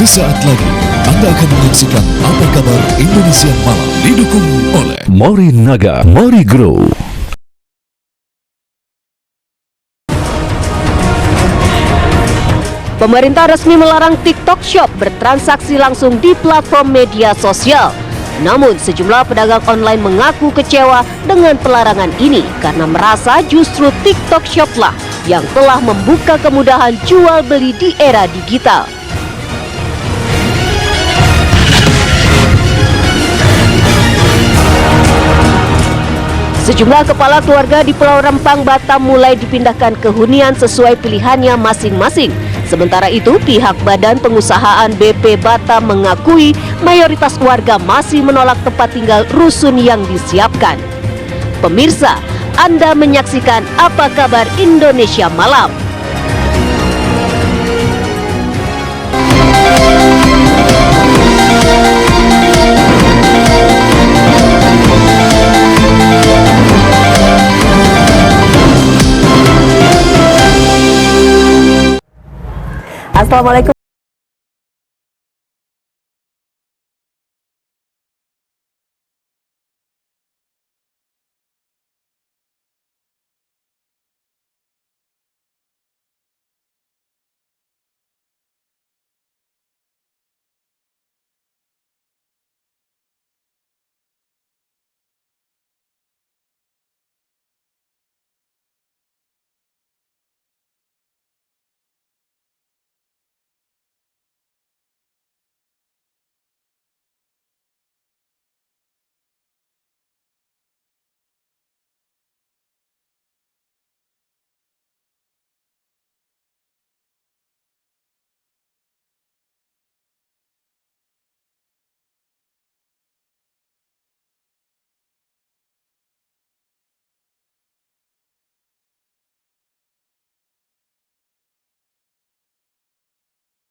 Sesaat lagi Anda akan menyaksikan Apa Kabar Indonesia Malam, didukung oleh Morinaga, Morigrow. Pemerintah resmi melarang TikTok Shop bertransaksi langsung di platform media sosial. Namun sejumlah pedagang online mengaku kecewa dengan pelarangan ini karena merasa justru TikTok Shop lah yang telah membuka kemudahan jual beli di era digital. Sejumlah kepala keluarga di Pulau Rempang, Batam mulai dipindahkan ke hunian sesuai pilihannya masing-masing. Sementara itu, pihak Badan Pengusahaan BP Batam mengakui mayoritas warga masih menolak tempat tinggal rusun yang disiapkan. Pemirsa, Anda menyaksikan Apa Kabar Indonesia Malam. Assalamualaikum.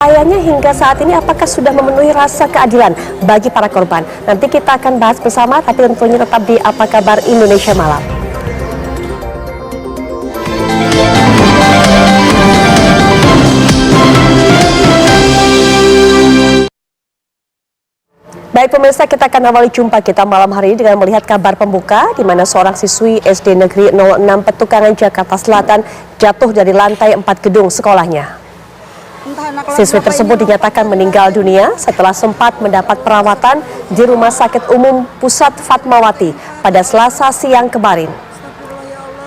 Kayaknya hingga saat ini apakah sudah memenuhi rasa keadilan bagi para korban? Nanti kita akan bahas bersama, tapi tentunya tetap di Apa Kabar Indonesia Malam. Baik pemirsa, kita akan awali jumpa kita malam hari ini dengan melihat kabar pembuka di mana seorang siswi SD Negeri 06 Petukangan Jakarta Selatan jatuh dari lantai 4 gedung sekolahnya. Siswi tersebut dinyatakan meninggal dunia setelah sempat mendapat perawatan di Rumah Sakit Umum Pusat Fatmawati pada Selasa siang kemarin.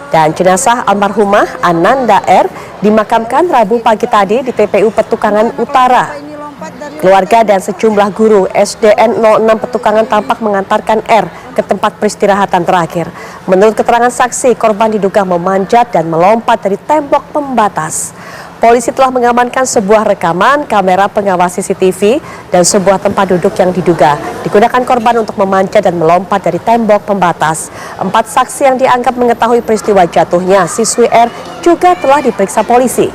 Dan jenazah almarhumah Ananda R dimakamkan Rabu pagi tadi di TPU Petukangan Utara. Keluarga dan sejumlah guru SDN 06 Petukangan tampak mengantarkan R ke tempat peristirahatan terakhir. Menurut keterangan saksi, korban diduga memanjat dan melompat dari tembok pembatas. Polisi telah mengamankan sebuah rekaman kamera pengawas CCTV dan sebuah tempat duduk yang diduga digunakan korban untuk memanjat dan melompat dari tembok pembatas. 4 saksi yang dianggap mengetahui peristiwa jatuhnya siswi R juga telah diperiksa polisi.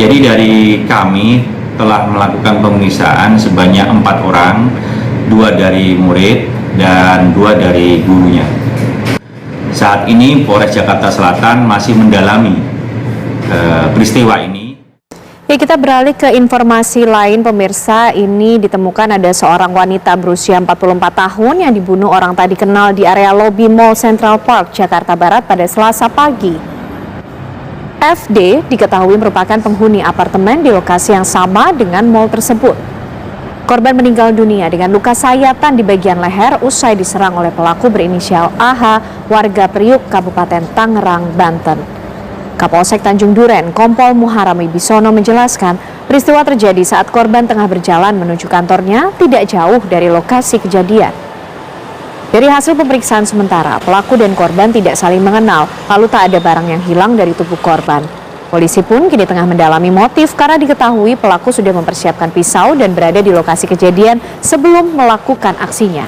Jadi dari kami telah melakukan pemeriksaan sebanyak 4 orang, 2 dari murid dan 2 dari gurunya. Saat ini Polres Jakarta Selatan masih mendalami peristiwa ini. Ya, kita beralih ke informasi lain pemirsa. Ini ditemukan ada seorang wanita berusia 44 tahun yang dibunuh orang tak dikenal di area lobi Mall Central Park, Jakarta Barat pada Selasa pagi. FD diketahui merupakan penghuni apartemen di lokasi yang sama dengan mall tersebut. Korban meninggal dunia dengan luka sayatan di bagian leher usai diserang oleh pelaku berinisial AH, warga Priuk, Kabupaten Tangerang, Banten. Kapolsek Tanjung Duren, Kompol Muharam Wibisono menjelaskan, peristiwa terjadi saat korban tengah berjalan menuju kantornya tidak jauh dari lokasi kejadian. Dari hasil pemeriksaan sementara, pelaku dan korban tidak saling mengenal, lalu tak ada barang yang hilang dari tubuh korban. Polisi pun kini tengah mendalami motif karena diketahui pelaku sudah mempersiapkan pisau dan berada di lokasi kejadian sebelum melakukan aksinya.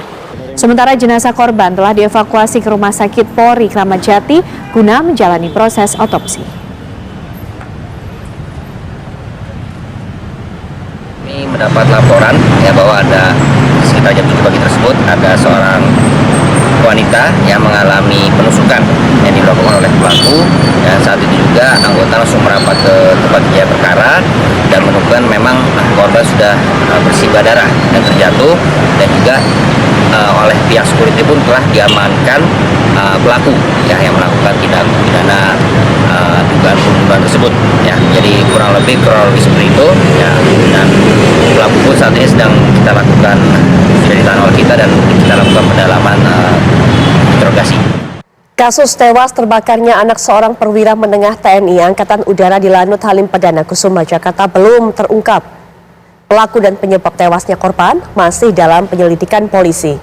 Sementara jenazah korban telah dievakuasi ke Rumah Sakit Polri Kramat Jati guna menjalani proses otopsi. Kami mendapat laporan bahwa ada sekitar jam 7 pagi tersebut ada seorang wanita yang mengalami penusukan yang dilakukan oleh pelaku. Dan saat itu juga anggota langsung merapat ke tempat kejadian perkara dan menemukan memang korban sudah bersimbah darah dan terjatuh, dan juga oleh pihak security pun telah diamankan pelaku ya, yang melakukan tindak pidana dugaan pembunuhan tersebut ya. Jadi kurang lebih kronologis seperti itu ya, dan pelaku pun saat ini sedang kita lakukan, sudah ditahan oleh kita dan kita lakukan pendalaman interogasi. Kasus tewas terbakarnya anak seorang perwira menengah TNI Angkatan Udara di Lanut Halim Perdana Kusuma, Jakarta belum terungkap. Pelaku dan penyebab tewasnya korban masih dalam penyelidikan polisi.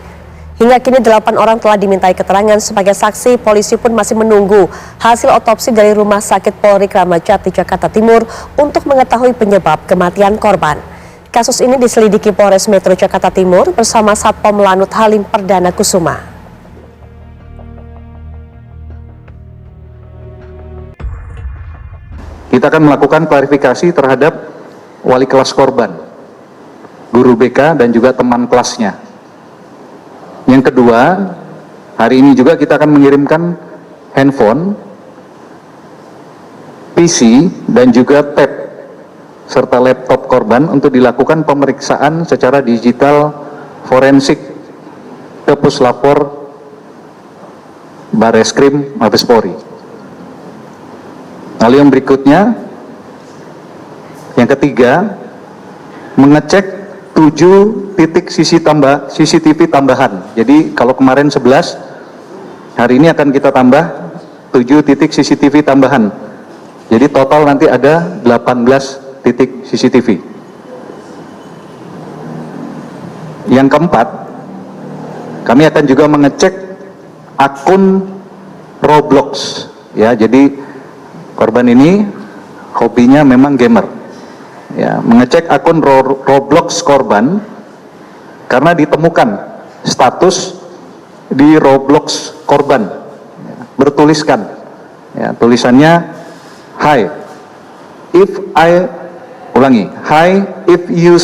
Hingga kini 8 orang telah dimintai keterangan sebagai saksi. Polisi pun masih menunggu hasil otopsi dari Rumah Sakit Polri Kramat Jati, Jakarta Timur untuk mengetahui penyebab kematian korban. Kasus ini diselidiki Polres Metro Jakarta Timur bersama Satpom Lanut Halim Perdana Kusuma. Kita akan melakukan klarifikasi terhadap wali kelas korban, guru BK, dan juga teman kelasnya. Yang kedua, hari ini juga kita akan mengirimkan handphone, PC, dan juga tab, serta laptop korban untuk dilakukan pemeriksaan secara digital forensik ke Puslapor Bareskrim Mabes Polri. Lalu yang berikutnya, yang ketiga, mengecek 7 titik CCTV tambahan. Jadi kalau kemarin 11, hari ini akan kita tambah 7 titik CCTV tambahan. Jadi total nanti ada 18 titik CCTV. Yang keempat, kami akan juga mengecek akun Roblox. Ya, jadi korban ini hobinya memang gamer. Ya, mengecek akun Roblox korban karena ditemukan status di Roblox korban ya, bertuliskan ya, tulisannya hi if you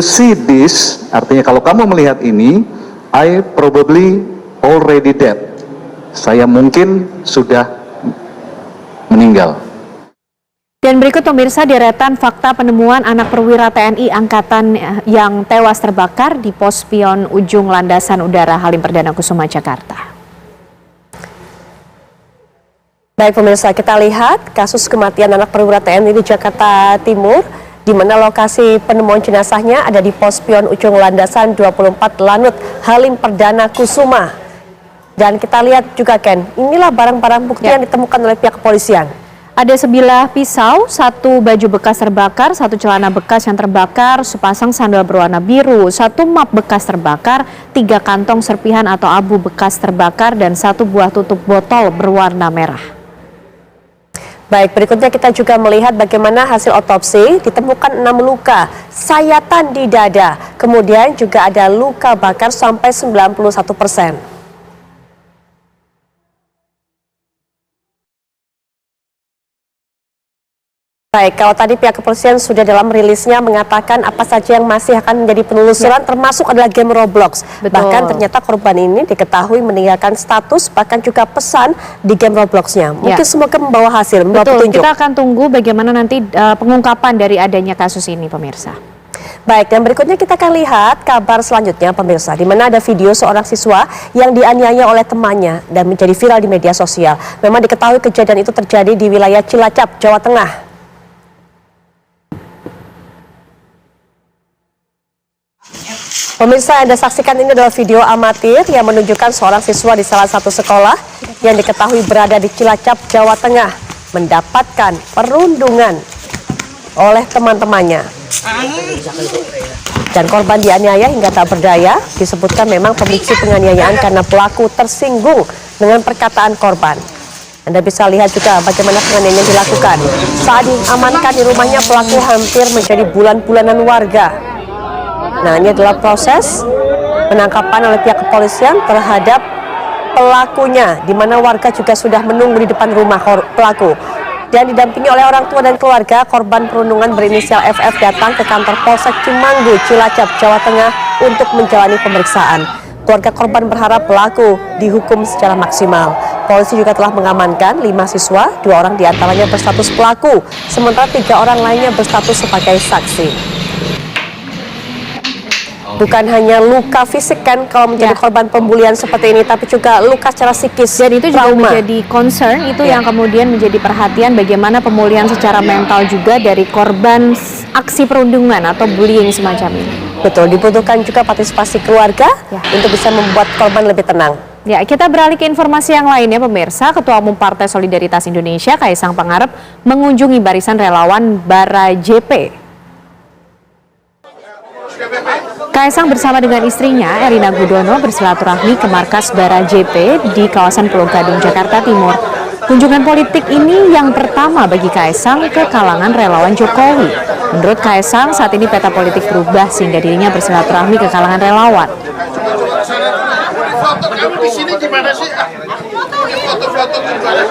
see this, artinya kalau kamu melihat ini, I probably already dead, saya mungkin sudah meninggal. Dan berikut pemirsa deretan fakta penemuan anak perwira TNI Angkatan yang tewas terbakar di pos spion ujung landasan udara Halim Perdana Kusuma, Jakarta. Baik pemirsa, kita lihat kasus kematian anak perwira TNI di Jakarta Timur, di mana lokasi penemuan jenazahnya ada di pos spion ujung landasan 24 Lanut Halim Perdana Kusuma. Dan kita lihat juga Ken, inilah barang-barang bukti yang ditemukan oleh pihak kepolisian. Ada sebilah pisau, 1 baju bekas terbakar, 1 celana bekas yang terbakar, sepasang sandal berwarna biru, 1 map bekas terbakar, 3 kantong serpihan atau abu bekas terbakar, dan 1 buah tutup botol berwarna merah. Baik, berikutnya kita juga melihat bagaimana hasil otopsi, ditemukan 6 luka, sayatan di dada, kemudian juga ada luka bakar sampai 91%. Baik, kalau tadi pihak kepolisian sudah dalam rilisnya mengatakan apa saja yang masih akan menjadi penelusuran, termasuk adalah game Roblox. Betul. Bahkan ternyata korban ini diketahui meninggalkan status, bahkan juga pesan di game Robloxnya. Mungkin semoga membawa hasil, membawa petunjuk. Kita akan tunggu bagaimana nanti pengungkapan dari adanya kasus ini, pemirsa. Baik, dan berikutnya kita akan lihat kabar selanjutnya, pemirsa, di mana ada video seorang siswa yang dianiaya oleh temannya dan menjadi viral di media sosial. Memang diketahui kejadian itu terjadi di wilayah Cilacap, Jawa Tengah. Pemirsa, Anda saksikan ini adalah video amatir yang menunjukkan seorang siswa di salah satu sekolah yang diketahui berada di Cilacap, Jawa Tengah, mendapatkan perundungan oleh teman-temannya. Dan korban dianiaya hingga tak berdaya. Disebutkan memang pemicu penganiayaan karena pelaku tersinggung dengan perkataan korban. Anda bisa lihat juga bagaimana penganiayaan dilakukan. Saat diamankan di rumahnya, pelaku hampir menjadi bulan-bulanan warga. Nah, ini adalah proses penangkapan oleh pihak kepolisian terhadap pelakunya, di mana warga juga sudah menunggu di depan rumah pelaku. Dan didampingi oleh orang tua dan keluarga, korban perundungan berinisial FF datang ke kantor Polsek Cimanggu, Cilacap, Jawa Tengah untuk menjalani pemeriksaan. Keluarga korban berharap pelaku dihukum secara maksimal. Polisi juga telah mengamankan 5 siswa, 2 orang diantaranya berstatus pelaku, sementara 3 orang lainnya berstatus sebagai saksi. Bukan hanya luka fisik kan kalau menjadi korban pembulian seperti ini, tapi juga luka secara psikis. Jadi itu juga trauma. menjadi concern, itu yang kemudian menjadi perhatian bagaimana pemulihan secara mental juga dari korban aksi perundungan atau bullying semacam ini. Betul, dibutuhkan juga partisipasi keluarga untuk bisa membuat korban lebih tenang. Ya, kita beralih ke informasi yang lainnya pemirsa. Ketua Umum Partai Solidaritas Indonesia Kaisang Pangarep mengunjungi barisan relawan Bara JP. Kaisang bersama dengan istrinya Erina Gudono bersilaturahmi ke markas Bara JP di kawasan Pulau Gadung, Jakarta Timur. Kunjungan politik ini yang pertama bagi Kaisang ke kalangan relawan Jokowi. Menurut Kaisang, saat ini peta politik berubah sehingga dirinya bersilaturahmi ke kalangan relawan. Kamu di sini gimana sih? Foto-foto gimana?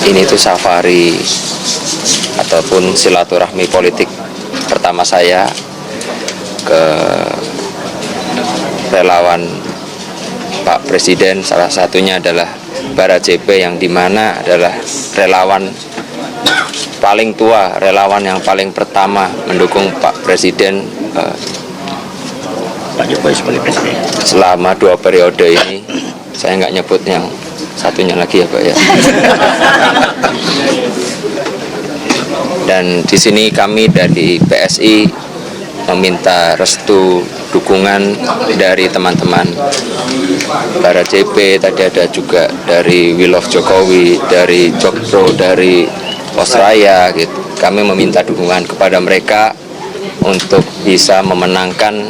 Ini tuh safari ataupun silaturahmi politik pertama saya ke relawan Pak Presiden, salah satunya adalah Bara JP yang dimana adalah relawan paling tua, relawan yang paling pertama mendukung Pak Presiden Pak Jokowi sebagai presiden selama 2 periode ini. Saya nggak nyebut yang satunya lagi ya Pak ya. Dan di sini kami dari PSI meminta restu dukungan dari teman-teman Bara JP, tadi ada juga dari We Love Jokowi, dari Jokpro, dari Australia gitu. Kami meminta dukungan kepada mereka untuk bisa memenangkan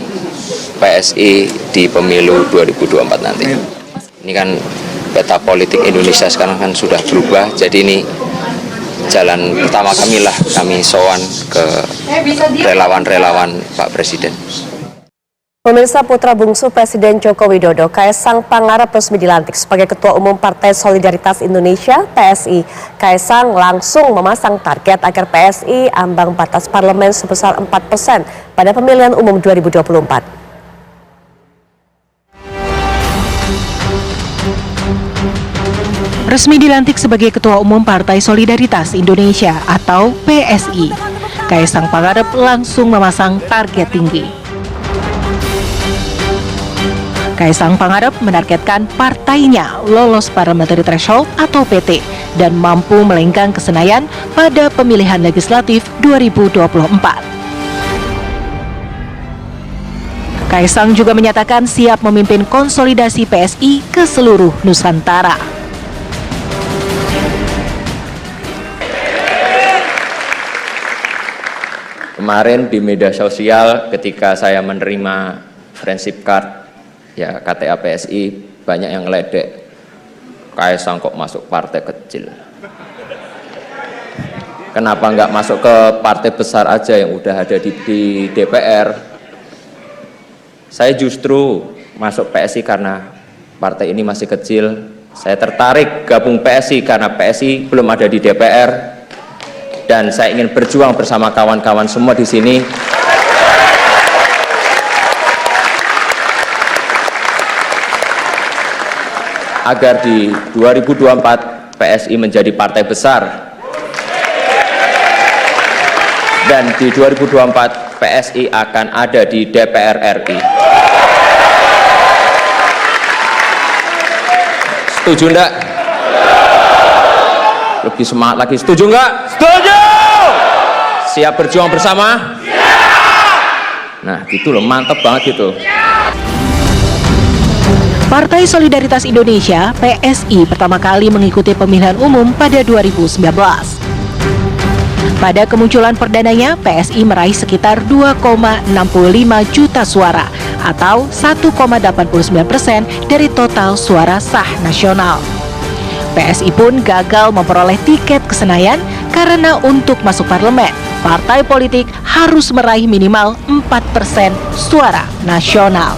PSI di pemilu 2024 nanti. Ini kan peta politik Indonesia sekarang kan sudah berubah, jadi ini jalan pertama kami lah, kami sowan ke relawan-relawan Pak Presiden. Pemirsa, putra bungsu Presiden Joko Widodo, Kaisang Pangarep resmi dilantik sebagai Ketua Umum Partai Solidaritas Indonesia (PSI). Kaisang langsung memasang target agar PSI ambang batas parlemen sebesar 4% pada pemilihan umum 2024. Resmi dilantik sebagai Ketua Umum Partai Solidaritas Indonesia atau PSI, Kaisang Pangarep langsung memasang target tinggi. Kaisang Pangarep menargetkan partainya lolos parliamentary threshold atau PT dan mampu melenggang ke Senayan pada pemilihan legislatif 2024. Kaisang juga menyatakan siap memimpin konsolidasi PSI ke seluruh Nusantara. Kemarin di media sosial ketika saya menerima friendship card ya KTA PSI, banyak yang ngeledek, Kaisang kok masuk partai kecil, kenapa nggak masuk ke partai besar aja yang udah ada di DPR. Saya justru masuk PSI karena partai ini masih kecil. Saya tertarik gabung PSI karena PSI belum ada di DPR, dan saya ingin berjuang bersama kawan-kawan semua di sini agar di 2024 PSI menjadi partai besar, dan di 2024 PSI akan ada di DPR RI. Setuju enggak? Lebih semangat lagi, setuju enggak? Setuju! Siap berjuang bersama? Siap! Nah gitu loh, mantep banget gitu. Partai Solidaritas Indonesia (PSI) pertama kali mengikuti pemilihan umum pada 2019. Pada kemunculan perdananya, PSI meraih sekitar 2,65 juta suara atau 1,89% dari total suara sah nasional. PSI pun gagal memperoleh tiket ke Senayan karena untuk masuk parlemen, partai politik harus meraih minimal 4% suara nasional.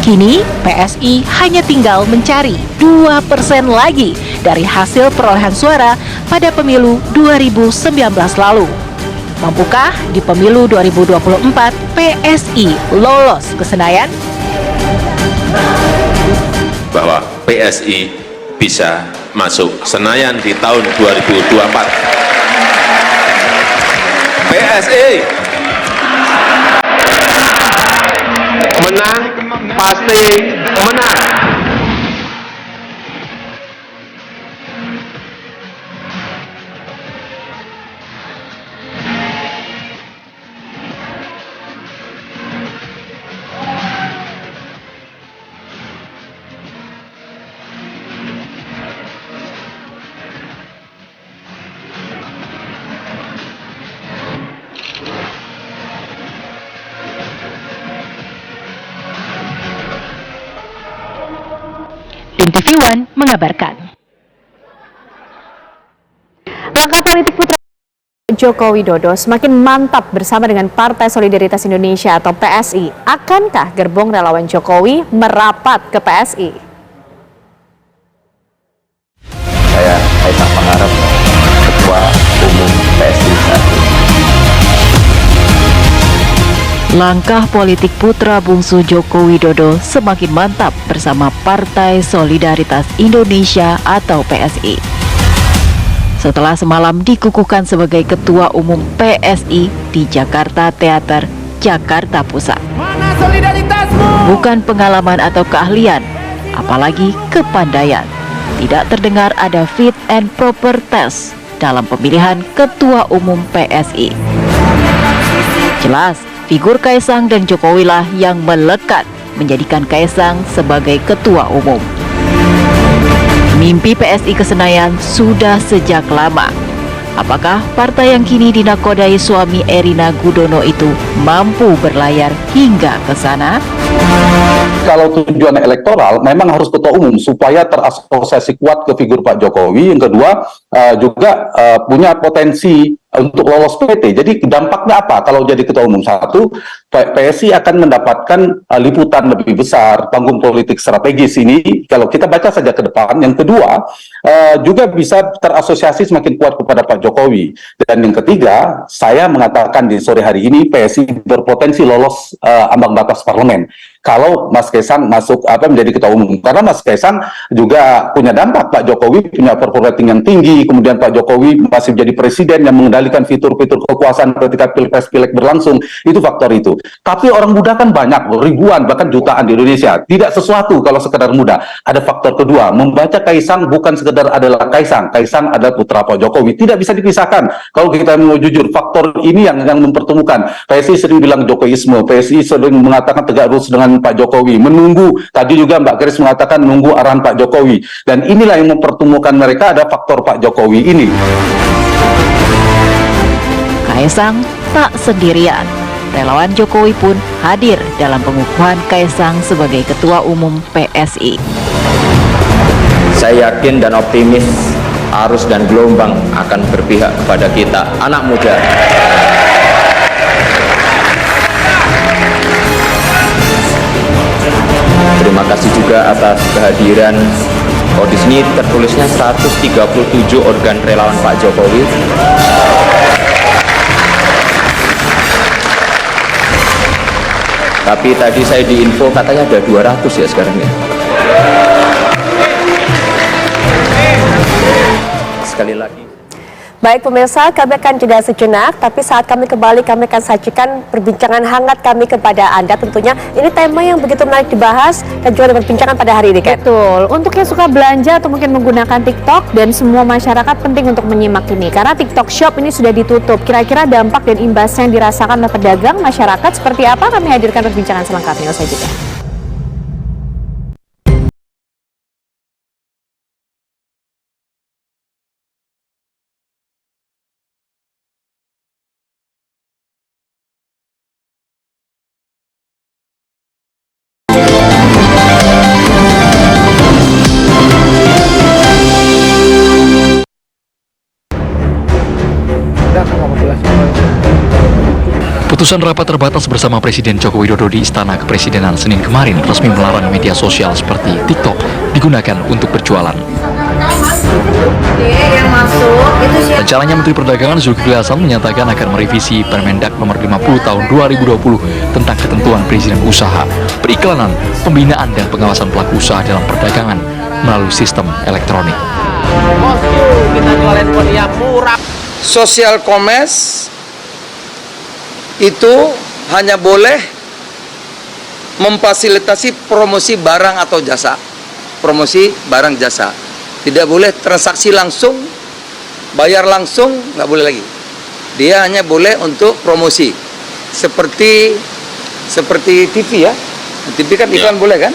Kini PSI hanya tinggal mencari 2% lagi dari hasil perolehan suara pada pemilu 2019 lalu. Mampukah di pemilu 2024 PSI lolos ke Senayan? Bahwa PSI bisa masuk Senayan di tahun 2024. PSI menang, pasti menang. TV One mengabarkan. Langkah politik putra Joko Widodo semakin mantap bersama dengan Partai Solidaritas Indonesia atau PSI. Akankah gerbong relawan Jokowi merapat ke PSI? Saya Kaisang Pangarep, Ketua Umum PSI saat ini. Langkah politik putra bungsu Joko Widodo semakin mantap bersama Partai Solidaritas Indonesia atau PSI. Setelah semalam dikukuhkan sebagai Ketua Umum PSI di Jakarta Teater, Jakarta Pusat. Mana solidaritasmu? Bukan pengalaman atau keahlian, apalagi kepandaian. Tidak terdengar ada fit and proper test dalam pemilihan Ketua Umum PSI. Jelas, figur Kaisang dan Jokowi lah yang melekat menjadikan Kaisang sebagai Ketua Umum. Mimpi PSI ke Senayan sudah sejak lama. Apakah partai yang kini dinakodai suami Erina Gudono itu mampu berlayar hingga ke sana? Kalau tujuan elektoral memang harus ketua umum supaya terasosiasi kuat ke figur Pak Jokowi. Yang kedua juga punya potensi untuk lolos PT. Jadi dampaknya apa kalau jadi ketua umum? Satu, PSI akan mendapatkan liputan lebih besar, panggung politik strategis ini kalau kita baca saja ke depan. Yang kedua, juga bisa terasosiasi semakin kuat kepada Pak Jokowi. Dan yang ketiga, saya mengatakan di sore hari ini PSI berpotensi lolos ambang batas parlemen kalau Mas Kaisang masuk menjadi ketua umum. Karena Mas Kaisang juga punya dampak. Pak Jokowi punya approval rating yang tinggi, kemudian Pak Jokowi masih menjadi presiden yang mengendalikan fitur-fitur kekuasaan ketika pilpres pileg berlangsung. Itu faktor itu. Tapi orang muda kan banyak, ribuan bahkan jutaan di Indonesia. Tidak sesuatu kalau sekedar muda. Ada faktor kedua, membaca Kaisang bukan sekedar adalah Kaisang. Kaisang adalah putra Pak Jokowi. Tidak bisa dipisahkan. Kalau kita mau jujur, faktor ini yang mempertemukan. PSI sering bilang Jokowisme, PSI sering mengatakan tegak lurus dengan Pak Jokowi, menunggu, tadi juga Mbak Grace mengatakan menunggu arahan Pak Jokowi, dan inilah yang mempertemukan mereka, ada faktor Pak Jokowi ini. Kaisang tak sendirian. Relawan Jokowi pun hadir dalam pengukuhan Kaisang sebagai Ketua Umum PSI. Saya yakin dan optimis arus dan gelombang akan berpihak kepada kita, anak muda. Terima kasih juga atas kehadiran. Di sini tertulisnya 137 organ relawan Pak Jokowi. Tapi tadi saya diinfo katanya ada 200 ya sekarang ya. Sekali lagi. Baik pemirsa, kami akan jeda sejenak, tapi saat kami kembali kami akan sajikan perbincangan hangat kami kepada Anda tentunya. Ini tema yang begitu menarik dibahas dan juga diperbincangkan pada hari ini, Kat. Betul, untuk yang suka belanja atau mungkin menggunakan TikTok, dan semua masyarakat penting untuk menyimak ini. Karena TikTok Shop ini sudah ditutup. Kira-kira dampak dan imbasnya yang dirasakan oleh pedagang masyarakat seperti apa? Kami hadirkan perbincangan selengkapnya usai jeda. Putusan rapat terbatas bersama Presiden Joko Widodo di Istana Kepresidenan Senin kemarin resmi melarang media sosial seperti TikTok digunakan untuk berjualan. Rencananya Menteri Perdagangan Zulkifli Hasan menyatakan akan merevisi Permendak Nomor 50 Tahun 2020 tentang ketentuan perizinan usaha, periklanan, pembinaan dan pengawasan pelaku usaha dalam perdagangan melalui sistem elektronik. Social commerce itu hanya boleh memfasilitasi promosi barang atau jasa. Promosi barang jasa. Tidak boleh transaksi langsung, bayar langsung, nggak boleh lagi. Dia hanya boleh untuk promosi. Seperti TV ya. TV kan iklan boleh kan?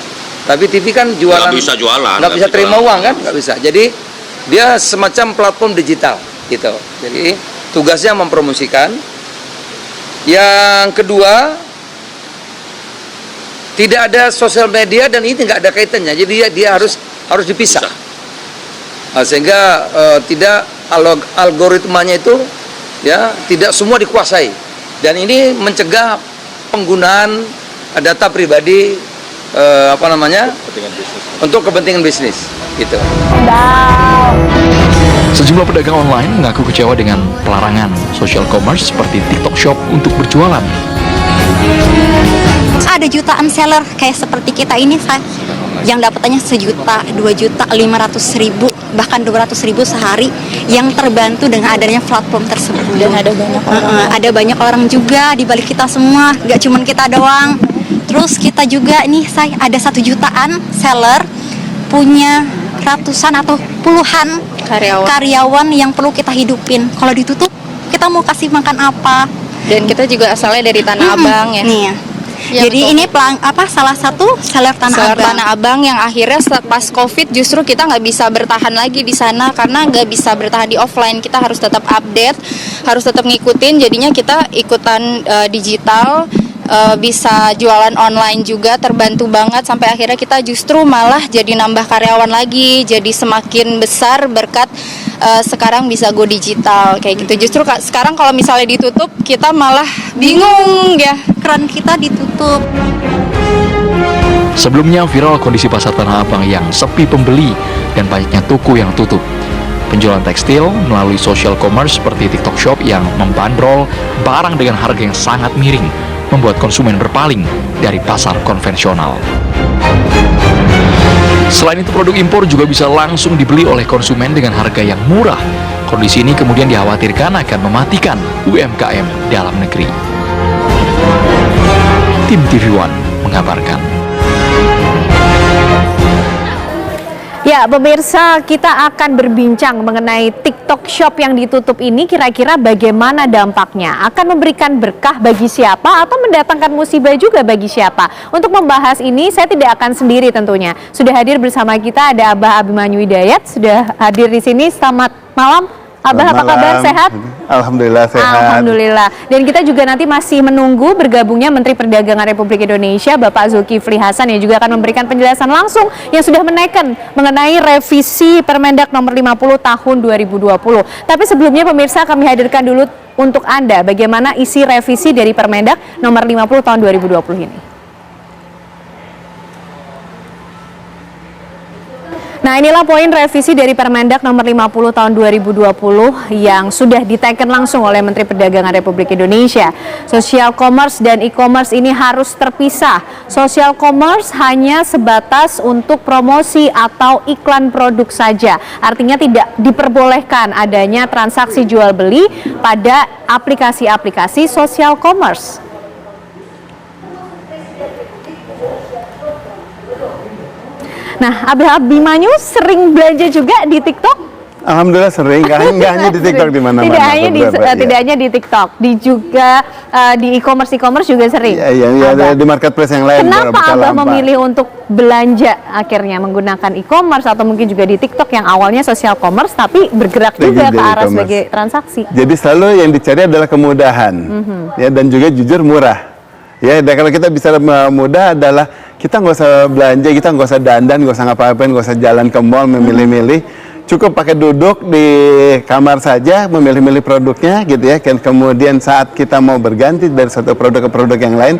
Tapi TV kan jualan. Nggak bisa jualan. Nggak bisa terima uang kan? Nggak bisa. Jadi dia semacam platform digital gitu. Jadi tugasnya mempromosikan. Yang kedua, tidak ada sosial media dan ini nggak ada kaitannya. Jadi dia harus dipisah. Nah, sehingga tidak algoritmanya itu ya tidak semua dikuasai. Dan ini mencegah penggunaan data pribadi untuk kepentingan bisnis gitu. Sejumlah pedagang online mengaku kecewa dengan pelarangan social commerce seperti TikTok Shop untuk berjualan. Ada jutaan seller kayak seperti kita ini, yang dapatannya 1 juta, 2 juta, 500.000, bahkan 200.000 sehari, yang terbantu dengan adanya platform tersebut. Dan ada banyak orang juga di balik kita semua, gak cuman kita doang. Terus kita juga nih, ada 1 jutaan seller punya ratusan atau puluhan karyawan yang perlu kita hidupin. Kalau ditutup, kita mau kasih makan apa? Dan kita juga asalnya dari Tanah Abang ya. Nih. Ya, jadi betul. Ini salah satu seller Tanah Abang yang akhirnya pas COVID justru kita nggak bisa bertahan lagi di sana karena nggak bisa bertahan di offline. Kita harus tetap update, harus tetap ngikutin. Jadinya kita ikutan digital, bisa jualan online juga, terbantu banget sampai akhirnya kita justru malah jadi nambah karyawan lagi, jadi semakin besar berkat sekarang bisa go digital kayak gitu. Justru sekarang kalau misalnya ditutup kita malah bingung ya, keran kita ditutup. Sebelumnya viral kondisi pasar Tanah Abang yang sepi pembeli dan banyaknya toko yang tutup. Penjualan tekstil melalui social commerce seperti TikTok Shop yang membandrol barang dengan harga yang sangat miring membuat konsumen berpaling dari pasar konvensional. Selain itu, produk impor juga bisa langsung dibeli oleh konsumen dengan harga yang murah. Kondisi ini kemudian dikhawatirkan akan mematikan UMKM dalam negeri. Tim TV One mengabarkan. Ya, pemirsa, kita akan berbincang mengenai TikTok Shop yang ditutup ini. Kira-kira bagaimana dampaknya? Akan memberikan berkah bagi siapa atau mendatangkan musibah juga bagi siapa? Untuk membahas ini, saya tidak akan sendiri tentunya. Sudah hadir bersama kita ada Abah Abimanyu Hidayat, sudah hadir di sini. Selamat malam. Abah, apa kabar? Sehat? Alhamdulillah sehat. Alhamdulillah. Dan kita juga nanti masih menunggu bergabungnya Menteri Perdagangan Republik Indonesia, Bapak Zulkifli Hasan, yang juga akan memberikan penjelasan langsung yang sudah menaikkan mengenai revisi Permendak Nomor 50 Tahun 2020. Tapi sebelumnya pemirsa, kami hadirkan dulu untuk Anda bagaimana isi revisi dari Permendak Nomor 50 Tahun 2020 ini. Nah, inilah poin revisi dari Permendak Nomor 50 Tahun 2020 yang sudah diteken langsung oleh Menteri Perdagangan Republik Indonesia. Social commerce dan e-commerce ini harus terpisah. Social commerce hanya sebatas untuk promosi atau iklan produk saja. Artinya tidak diperbolehkan adanya transaksi jual beli pada aplikasi-aplikasi social commerce. Nah, Abah Abimanyu sering belanja juga di TikTok? Alhamdulillah sering, nggak hanya di TikTok di mana-mana. Tidak hanya di TikTok, juga di e-commerce juga sering. Iya, di marketplace yang lain. Kenapa Abah memilih untuk belanja akhirnya menggunakan e-commerce atau mungkin juga di TikTok yang awalnya social commerce tapi bergerak juga ke arah sebagai transaksi? Jadi selalu yang dicari adalah kemudahan, ya, dan juga jujur murah. Ya, dan kalau kita bisa mudah adalah kita nggak usah belanja, kita nggak usah dandan, nggak usah ngapa-ngapain, nggak usah jalan ke mall memilih-milih. Cukup pakai duduk di kamar saja, memilih-milih produknya gitu ya. Kemudian saat kita mau berganti dari satu produk ke produk yang lain,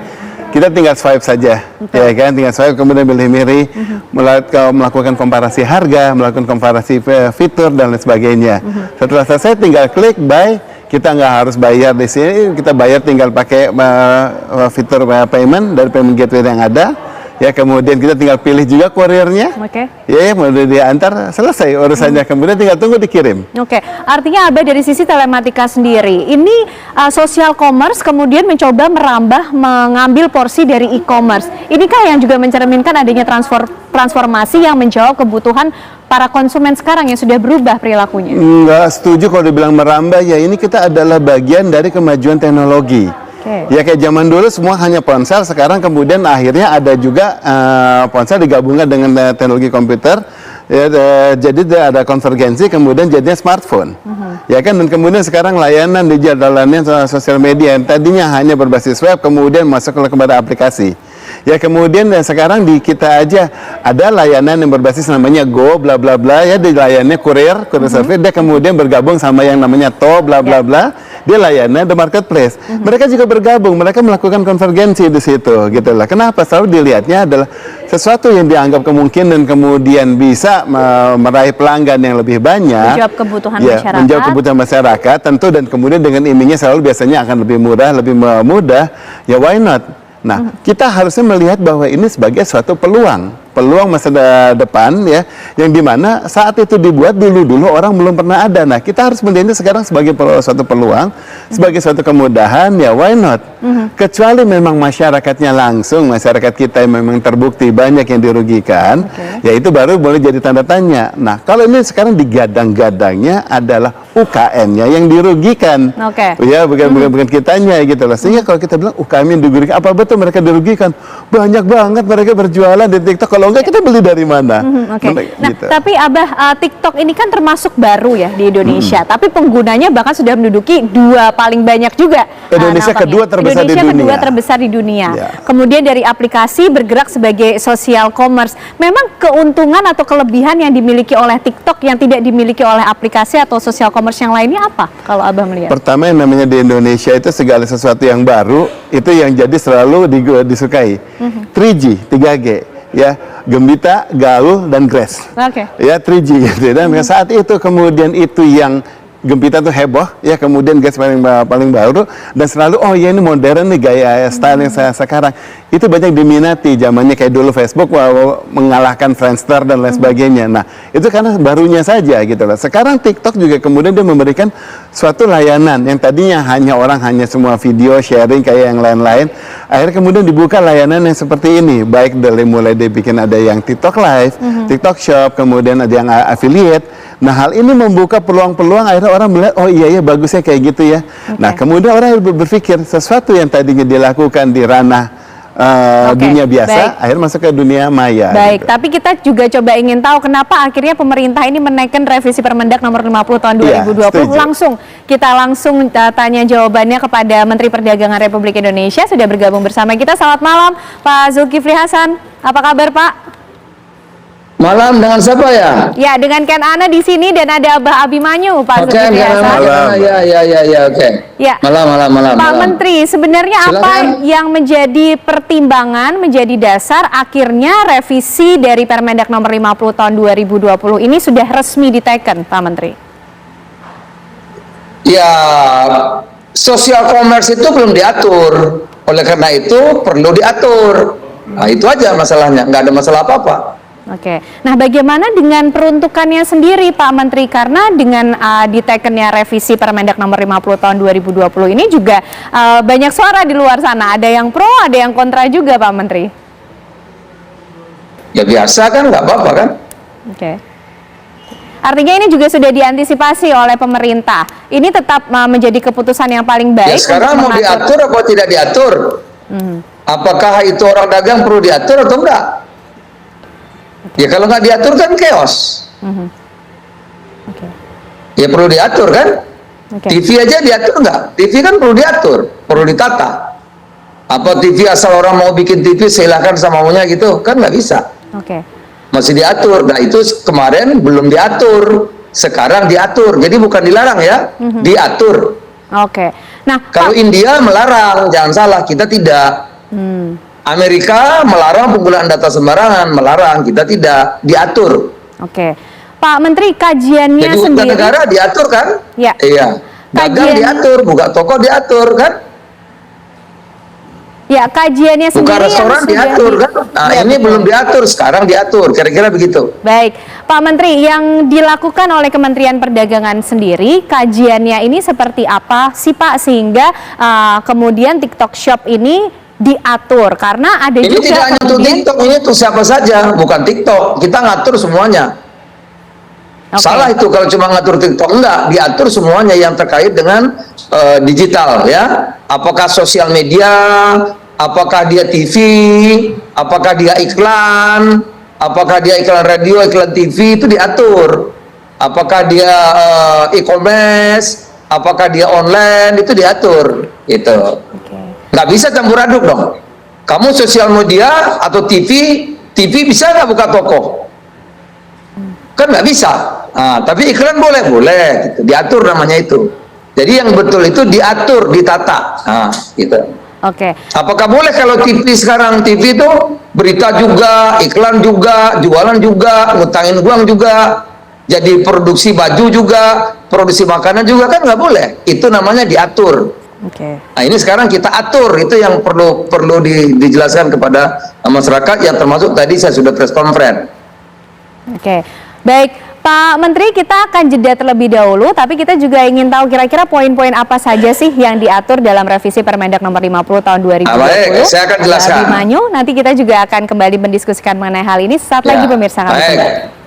kita tinggal swipe saja, ya kan, tinggal swipe kemudian milih-milih, melakukan komparasi harga, melakukan komparasi fitur dan lain sebagainya. Setelah selesai tinggal klik buy, kita nggak harus bayar di sini, kita bayar tinggal pakai fitur payment dari payment gateway yang ada. Ya, kemudian kita tinggal pilih juga kurirnya. Ya, kemudian diantar, selesai urusannya. Kemudian tinggal tunggu dikirim. Artinya Abah dari sisi telematika sendiri, ini social commerce kemudian mencoba merambah mengambil porsi dari e-commerce. Inikah yang juga mencerminkan adanya transformasi yang menjawab kebutuhan para konsumen sekarang yang sudah berubah perilakunya? Enggak setuju kalau dibilang merambah, ya ini kita adalah bagian dari kemajuan teknologi. Ya kayak zaman dulu semua hanya ponsel, sekarang kemudian akhirnya ada juga ponsel digabungkan dengan teknologi komputer, ya, jadi ada konvergensi, kemudian jadinya smartphone. Ya kan, dan kemudian sekarang layanan digital sosial media yang tadinya hanya berbasis web, kemudian masuk kepada aplikasi. Ya kemudian sekarang di kita aja ada layanan yang berbasis namanya Go bla bla bla, ya di layannya kurir service, dia kemudian bergabung sama yang namanya To bla bla bla, dia layannya the marketplace. Mereka juga bergabung, mereka melakukan konvergensi di situ gitu lah. Kenapa? Selalu dilihatnya adalah sesuatu yang dianggap kemungkinan kemudian bisa meraih pelanggan yang lebih banyak, menjawab kebutuhan masyarakat. Menjawab kebutuhan masyarakat tentu, dan kemudian dengan imingnya selalu biasanya akan lebih murah, lebih mudah, ya why not? Nah, kita harusnya melihat bahwa ini sebagai suatu peluang masa depan, ya, yang dimana saat itu dibuat dulu orang belum pernah ada. Nah, kita harus melihatnya sekarang sebagai suatu peluang, sebagai suatu kemudahan, ya why not? Kecuali memang masyarakatnya langsung, masyarakat kita yang memang terbukti banyak yang dirugikan, ya itu baru boleh jadi tanda tanya. Nah, kalau ini sekarang digadang-gadangnya adalah UKM-nya yang dirugikan, ya bukan kitanya gitu loh. Sehingga kalau kita bilang UKM yang dirugikan, apa betul mereka dirugikan? Banyak banget mereka berjualan di TikTok, kalau enggak kita beli dari mana? Nah, gitu. Tapi Abah, TikTok ini kan termasuk baru ya di Indonesia, tapi penggunanya bahkan sudah menduduki 2 paling banyak juga. Indonesia kedua terbesar di dunia. Kemudian dari aplikasi bergerak sebagai social commerce. Memang keuntungan atau kelebihan yang dimiliki oleh TikTok yang tidak dimiliki oleh aplikasi atau social commerce yang lainnya apa kalau Abah melihat? Pertama, yang namanya di Indonesia itu segala sesuatu yang baru itu yang jadi selalu disukai. 3G, 3G, ya, gembita, gaul, dan grace. Ya, 3G gitu. Dan saat itu kemudian itu yang gembita tuh heboh, ya, kemudian grace paling baru, dan selalu ya ini modern nih gaya style yang saya sekarang. Itu banyak diminati, zamannya kayak dulu Facebook mengalahkan Friendster dan lain sebagainya. Nah, itu karena barunya saja gitu loh. Sekarang TikTok juga kemudian dia memberikan suatu layanan yang tadinya orang hanya semua video sharing kayak yang lain-lain, akhirnya kemudian dibuka layanan yang seperti ini, baik dari mulai dibikin ada yang TikTok Live, TikTok Shop, kemudian ada yang affiliate. Nah, hal ini membuka peluang-peluang, akhirnya orang melihat, oh iya bagusnya kayak gitu ya. Nah, kemudian orang berpikir sesuatu yang tadinya dilakukan di ranah dunia biasa, akhirnya masuk ke dunia maya. Baik, gitu. Tapi kita juga coba ingin tahu kenapa akhirnya pemerintah ini menaikkan revisi Permendak nomor 50 tahun 2020. Kita langsung tanya jawabannya kepada Menteri Perdagangan Republik Indonesia, sudah bergabung bersama kita. Selamat malam, Pak Zulkifli Hasan. Apa kabar, Pak? Malam, dengan siapa ya? Ya, dengan Ken Ana di sini dan ada Abah Abimanyu, Pak Zulkifli Hasan. Oke. Ya. Malam. Pak Menteri, sebenarnya apa yang menjadi pertimbangan, menjadi dasar akhirnya revisi dari Permendak nomor 50 tahun 2020 ini sudah resmi diteken, Pak Menteri? Ya, social commerce itu belum diatur. Oleh karena itu perlu diatur. Nah, itu aja masalahnya, nggak ada masalah apa-apa. Oke, nah bagaimana dengan peruntukannya sendiri Pak Menteri? Karena dengan ditekennya revisi Permendak nomor 50 tahun 2020 ini juga banyak suara di luar sana. Ada yang pro, ada yang kontra juga Pak Menteri. Ya biasa kan, nggak apa-apa kan? Oke. Artinya ini juga sudah diantisipasi oleh pemerintah. Ini tetap menjadi keputusan yang paling baik. Ya sekarang mau diatur atau tidak diatur? Apakah itu orang dagang perlu diatur atau enggak? Ya kalau nggak diatur kan chaos. Ya perlu diatur kan? TV aja diatur nggak? TV kan perlu diatur, perlu ditata. Apa TV asal orang mau bikin TV silahkan sama maunya gitu? Kan nggak bisa. Masih diatur. Nah itu kemarin belum diatur, sekarang diatur. Jadi bukan dilarang ya, diatur. Nah kalau India melarang, jangan salah, kita tidak. Amerika melarang penggunaan data sembarangan, melarang, kita tidak, diatur. Oke. Pak Menteri, kajiannya jadi sendiri... negara diatur kan? Ya. Iya. Dagang diatur, buka toko diatur kan? Ya, kajiannya buka sendiri restoran diatur kan? Nah, ya, ini betul. belum diatur, sekarang diatur, kira-kira begitu. Baik, Pak Menteri, yang dilakukan oleh Kementerian Perdagangan sendiri, kajiannya ini seperti apa sih Pak, sehingga kemudian TikTok Shop ini diatur? Karena ada ini juga tidak hanya untuk TikTok, ini untuk siapa saja, bukan TikTok, kita ngatur semuanya. Salah itu kalau cuma ngatur TikTok, enggak, diatur semuanya yang terkait dengan digital ya. Apakah sosial media, apakah dia TV, apakah dia iklan, apakah dia iklan radio, iklan TV, itu diatur. Apakah dia e-commerce, apakah dia online, itu diatur. Itu. Nggak bisa campur aduk dong. Kamu sosial media atau TV bisa nggak buka toko? Kan nggak bisa. Nah, tapi iklan boleh, gitu. Diatur namanya itu. Jadi yang betul itu diatur, ditata. Nah, gitu. Oke. Apakah boleh kalau TV sekarang, TV itu berita juga, iklan juga, jualan juga, ngutangin uang juga, jadi produksi baju juga, produksi makanan juga, kan nggak boleh. Itu namanya diatur. Oke. Nah, ini sekarang kita atur, itu yang perlu dijelaskan kepada masyarakat, yang termasuk tadi saya sudah press conference. Oke, baik. Pak Menteri, kita akan jeda terlebih dahulu, tapi kita juga ingin tahu kira-kira poin-poin apa saja sih yang diatur dalam revisi Permendak nomor 50 tahun 2020. Baik, saya akan jelaskan. Abimanyu, nanti kita juga akan kembali mendiskusikan mengenai hal ini saat lagi pemirsa kami kembali.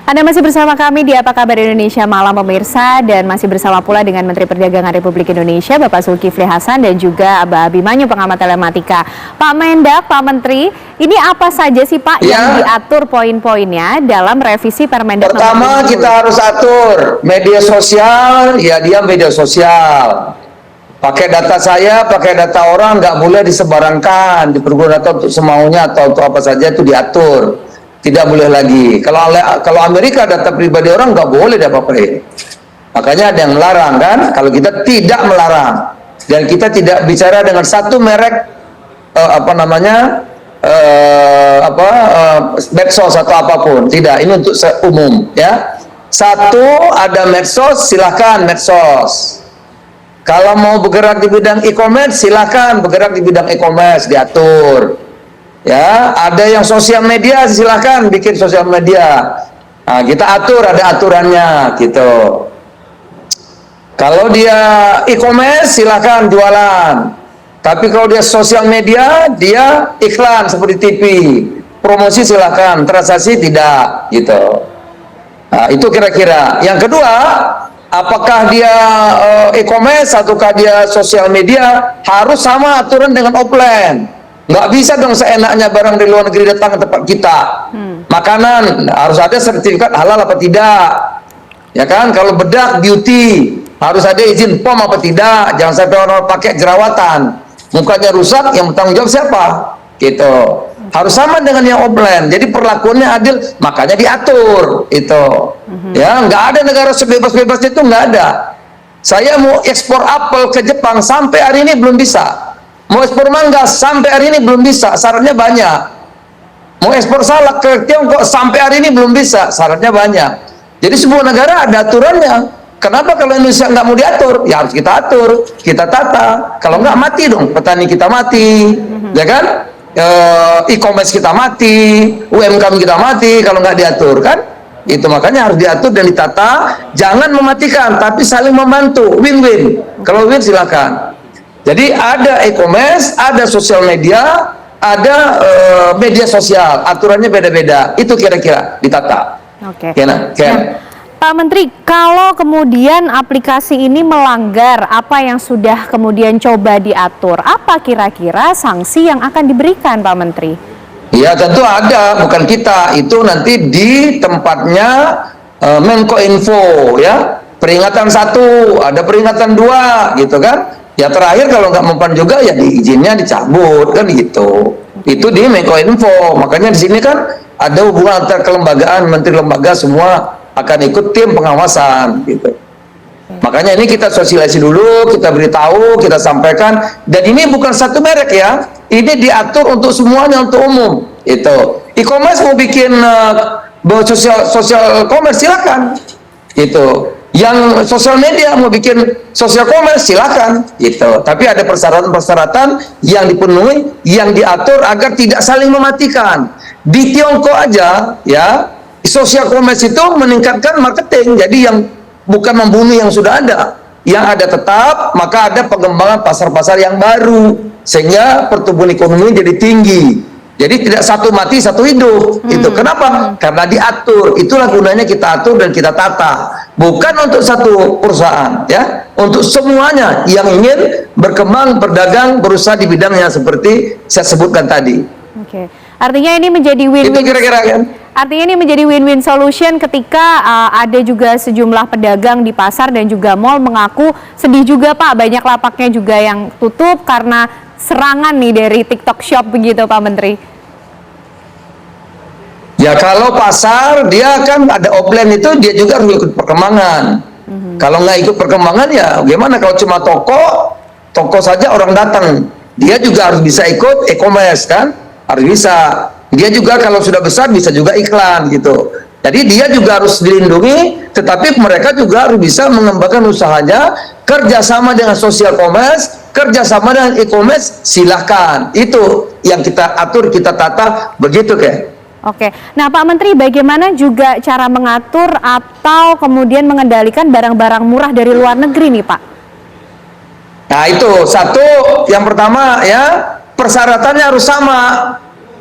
Anda masih bersama kami di Apa Kabar Indonesia Malam pemirsa, dan masih bersama pula dengan Menteri Perdagangan Republik Indonesia Bapak Zulkifli Hasan dan juga Abah Abimanyu pengamat telematika. Pak Mendak, Pak Menteri, ini apa saja sih Pak yang diatur poin-poinnya dalam revisi Permendak? Pertama kita harus atur media sosial, ya dia media sosial. Pakai data saya, pakai data orang, nggak boleh disebarangkan, dipergunakan untuk semaunya atau untuk apa saja, itu diatur. Tidak boleh lagi. Kalau Amerika data pribadi orang nggak boleh diapa-apain. Makanya ada yang melarang kan? Kalau kita tidak melarang dan kita tidak bicara dengan satu merek medsos atau apapun. Tidak. Ini untuk umum ya. Satu, ada medsos, silakan medsos. Kalau mau bergerak di bidang e-commerce, silakan bergerak di bidang e-commerce, diatur. Ya, ada yang sosial media, silahkan bikin sosial media. Nah, kita atur, ada aturannya, gitu. Kalau dia e-commerce, silahkan jualan. Tapi kalau dia sosial media, dia iklan seperti TV. Promosi silahkan, transaksi tidak, gitu. Nah, itu kira-kira. Yang kedua, apakah dia e-commerce ataukah dia sosial media, harus sama aturan dengan offline. Nggak bisa dong seenaknya barang di luar negeri datang ke tempat kita. Makanan harus ada sertifikat halal apa tidak, ya kan? Kalau bedak beauty harus ada izin POM apa tidak. Jangan sampai orang pakai jerawatan, mukanya rusak, yang bertanggung jawab siapa? Gitu. Harus sama dengan yang offline. Jadi perlakuannya adil, makanya diatur itu. Ya, nggak ada negara sebebas-bebasnya, itu nggak ada. Saya mau ekspor apel ke Jepang sampai hari ini belum bisa. Mau ekspor mangga sampai hari ini belum bisa, syaratnya banyak. Mau ekspor salak ke Tiongkok sampai hari ini belum bisa, syaratnya banyak. Jadi sebuah negara ada aturannya. Kenapa kalau Indonesia nggak mau diatur? Ya harus kita atur, kita tata. Kalau nggak mati dong, petani kita mati, ya kan? E-commerce kita mati, UMKM kita mati kalau nggak diatur kan? Itu makanya harus diatur dan ditata. Jangan mematikan, tapi saling membantu, win-win. Kalau win silakan. Jadi ada e-commerce, ada sosial media, ada media sosial, aturannya beda-beda. Itu kira-kira ditata. Oke. Ya. Pak Menteri, kalau kemudian aplikasi ini melanggar apa yang sudah kemudian coba diatur, apa kira-kira sanksi yang akan diberikan Pak Menteri? Ya tentu ada, bukan kita. Itu nanti di tempatnya Menkominfo ya. Peringatan 1, ada peringatan 2 gitu kan. Ya terakhir kalau nggak mempan juga ya izinnya dicabut kan gitu. Itu di Menkominfo. Makanya di sini kan ada hubungan antar kelembagaan, menteri lembaga semua akan ikut tim pengawasan gitu. Makanya ini kita sosialisasi dulu, kita beritahu, kita sampaikan, dan ini bukan satu merek ya, ini diatur untuk semuanya, untuk umum. Itu e-commerce mau bikin sosial commerce silakan, gitu. Yang sosial media mau bikin sosial commerce silakan, gitu. Tapi ada persyaratan-persyaratan yang dipenuhi, yang diatur agar tidak saling mematikan. Di Tiongkok aja, ya, sosial commerce itu meningkatkan marketing, jadi yang bukan membunuh yang sudah ada, yang ada tetap, maka ada pengembangan pasar-pasar yang baru, sehingga pertumbuhan ekonomi jadi tinggi. Jadi tidak satu mati satu hidup. Itu kenapa? Karena diatur. Itulah gunanya kita atur dan kita tata. Bukan untuk satu perusahaan, ya, untuk semuanya yang ingin berkembang, berdagang, berusaha di bidang yang seperti saya sebutkan tadi. Oke. Artinya ini menjadi win-win. Itu kira-kira kan? Artinya ini menjadi win-win solution ketika ada juga sejumlah pedagang di pasar dan juga mal mengaku sedih juga Pak, banyak lapaknya juga yang tutup karena serangan nih dari TikTok Shop begitu Pak Menteri. Ya kalau pasar dia kan ada offline itu, dia juga harus ikut perkembangan. Kalau nggak ikut perkembangan ya gimana? Kalau cuma toko saja orang datang, dia juga harus bisa ikut e-commerce kan, harus bisa. Dia juga kalau sudah besar bisa juga iklan gitu. Jadi dia juga harus dilindungi, tetapi mereka juga harus bisa mengembangkan usahanya, kerjasama dengan social commerce, kerjasama dengan e-commerce, silahkan. Itu yang kita atur, kita tata, begitu kayak. Oke, nah Pak Menteri, bagaimana juga cara mengatur atau kemudian mengendalikan barang-barang murah dari luar negeri nih Pak? Nah itu, satu, yang pertama ya, persyaratannya harus sama.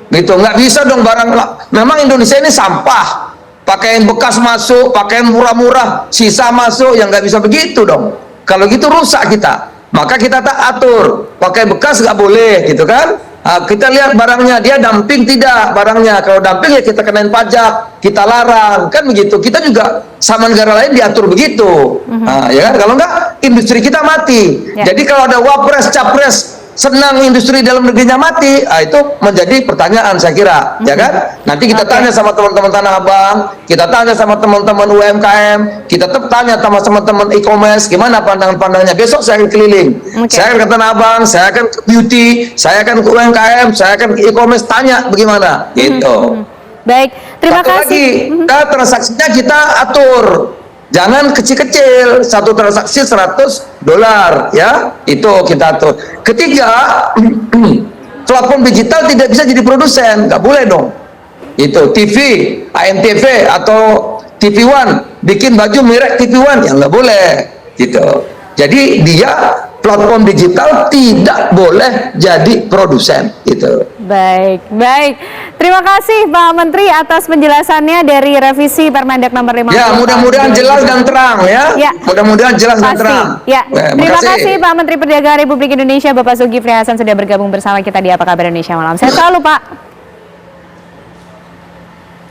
Gitu, nggak bisa dong barang, memang Indonesia ini sampah, pakaian bekas masuk, pakaian murah-murah, sisa masuk, yang nggak bisa begitu dong. Kalau gitu rusak kita, maka kita tak atur, pakai bekas nggak boleh, gitu kan? Nah, kita lihat barangnya, dia dumping tidak barangnya, kalau dumping ya kita kenain pajak, kita larang, kan begitu. Kita juga sama negara lain diatur begitu, nah, ya kan? Kalau nggak, industri kita mati. Jadi kalau ada wapres, capres, senang industri dalam negerinya mati, itu menjadi pertanyaan saya kira, ya kan? Nanti kita tanya sama teman-teman Tanah Abang, kita tanya sama teman-teman UMKM, kita tanya sama teman-teman e-commerce, gimana pandangan-pandangannya. Besok saya akan keliling, saya akan ke Tanah Abang, saya akan ke beauty, saya akan ke UMKM, saya akan ke e-commerce, tanya bagaimana, gitu. Baik, terima kasih. Lagi, transaksinya kita atur. Jangan kecil-kecil, satu transaksi $100, ya, itu kita atur. Ketiga, platform digital tidak bisa jadi produsen, nggak boleh dong. Itu TV, ANTV atau TV One bikin baju merek TV One, ya nggak boleh, gitu. Jadi dia platform digital tidak boleh jadi produsen, gitu. Baik, baik. Terima kasih Pak Menteri atas penjelasannya dari revisi Permendak nomor 50. Ya, mudah-mudahan jelas dan terang ya. Mudah-mudahan jelas dan terang. Ya. Terima kasih Pak Menteri Perdagangan Republik Indonesia Bapak Zulkifli Hasan sudah bergabung bersama kita di Apa Kabar Indonesia Malam. Sehat selalu Pak.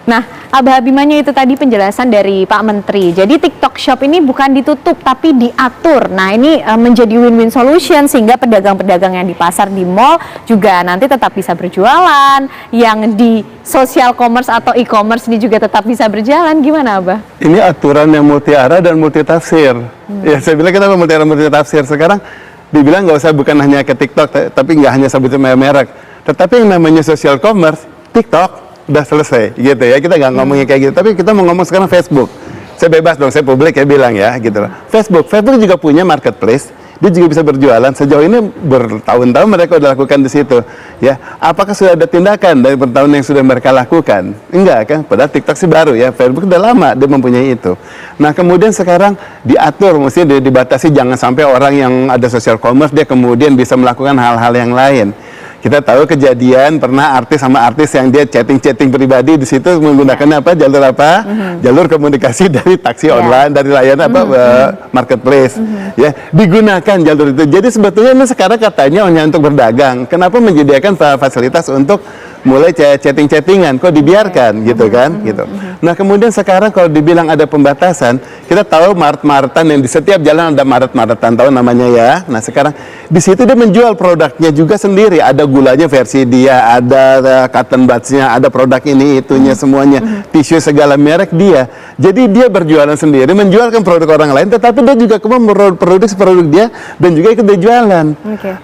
Nah, Abah Abimanya itu tadi penjelasan dari Pak Menteri. Jadi TikTok Shop ini bukan ditutup tapi diatur. Nah, ini menjadi win-win solution sehingga pedagang-pedagang yang di pasar, di mall juga nanti tetap bisa berjualan. Yang di social commerce atau e-commerce ini juga tetap bisa berjalan. Gimana Abah? Ini aturan yang multi arah dan multi tafsir. Ya, saya bilang kita multi arah multi tafsir. Sekarang dibilang nggak usah bukan hanya ke TikTok, tapi nggak hanya sebutin merek. Tetapi yang namanya social commerce, TikTok udah selesai gitu ya, kita nggak ngomongin kayak gitu, tapi kita mau ngomong sekarang Facebook. Saya bebas dong, saya publik ya bilang ya gitu. Facebook juga punya marketplace, dia juga bisa berjualan. Sejauh ini bertahun-tahun mereka udah lakukan di situ ya. Apakah sudah ada tindakan dari bertahun yang sudah mereka lakukan? Enggak kan, padahal TikTok sih baru ya, Facebook udah lama dia mempunyai itu. Nah kemudian sekarang diatur, mesti dibatasi, jangan sampai orang yang ada social commerce dia kemudian bisa melakukan hal-hal yang lain. Kita tahu kejadian pernah artis sama artis yang dia chatting pribadi di situ menggunakan apa, jalur apa, jalur komunikasi dari taksi online, dari layanan marketplace, ya digunakan jalur itu. Jadi sebetulnya ini sekarang katanya hanya untuk berdagang. Kenapa menyediakan fasilitas untuk mulai chatting-chattingan, kok dibiarkan gitu kan, gitu. Nah kemudian sekarang kalau dibilang ada pembatasan, kita tahu Maret-Maretan yang di setiap jalan ada Maret-Maretan, tahu namanya ya. Nah sekarang di situ dia menjual produknya juga sendiri, ada gulanya versi dia, ada cotton buds-nya, ada produk ini itunya semuanya, tisu segala merek dia. Jadi dia berjualan sendiri, menjualkan produk orang lain, tetapi dia juga memproduksi produk dia dan juga ikut dijualan.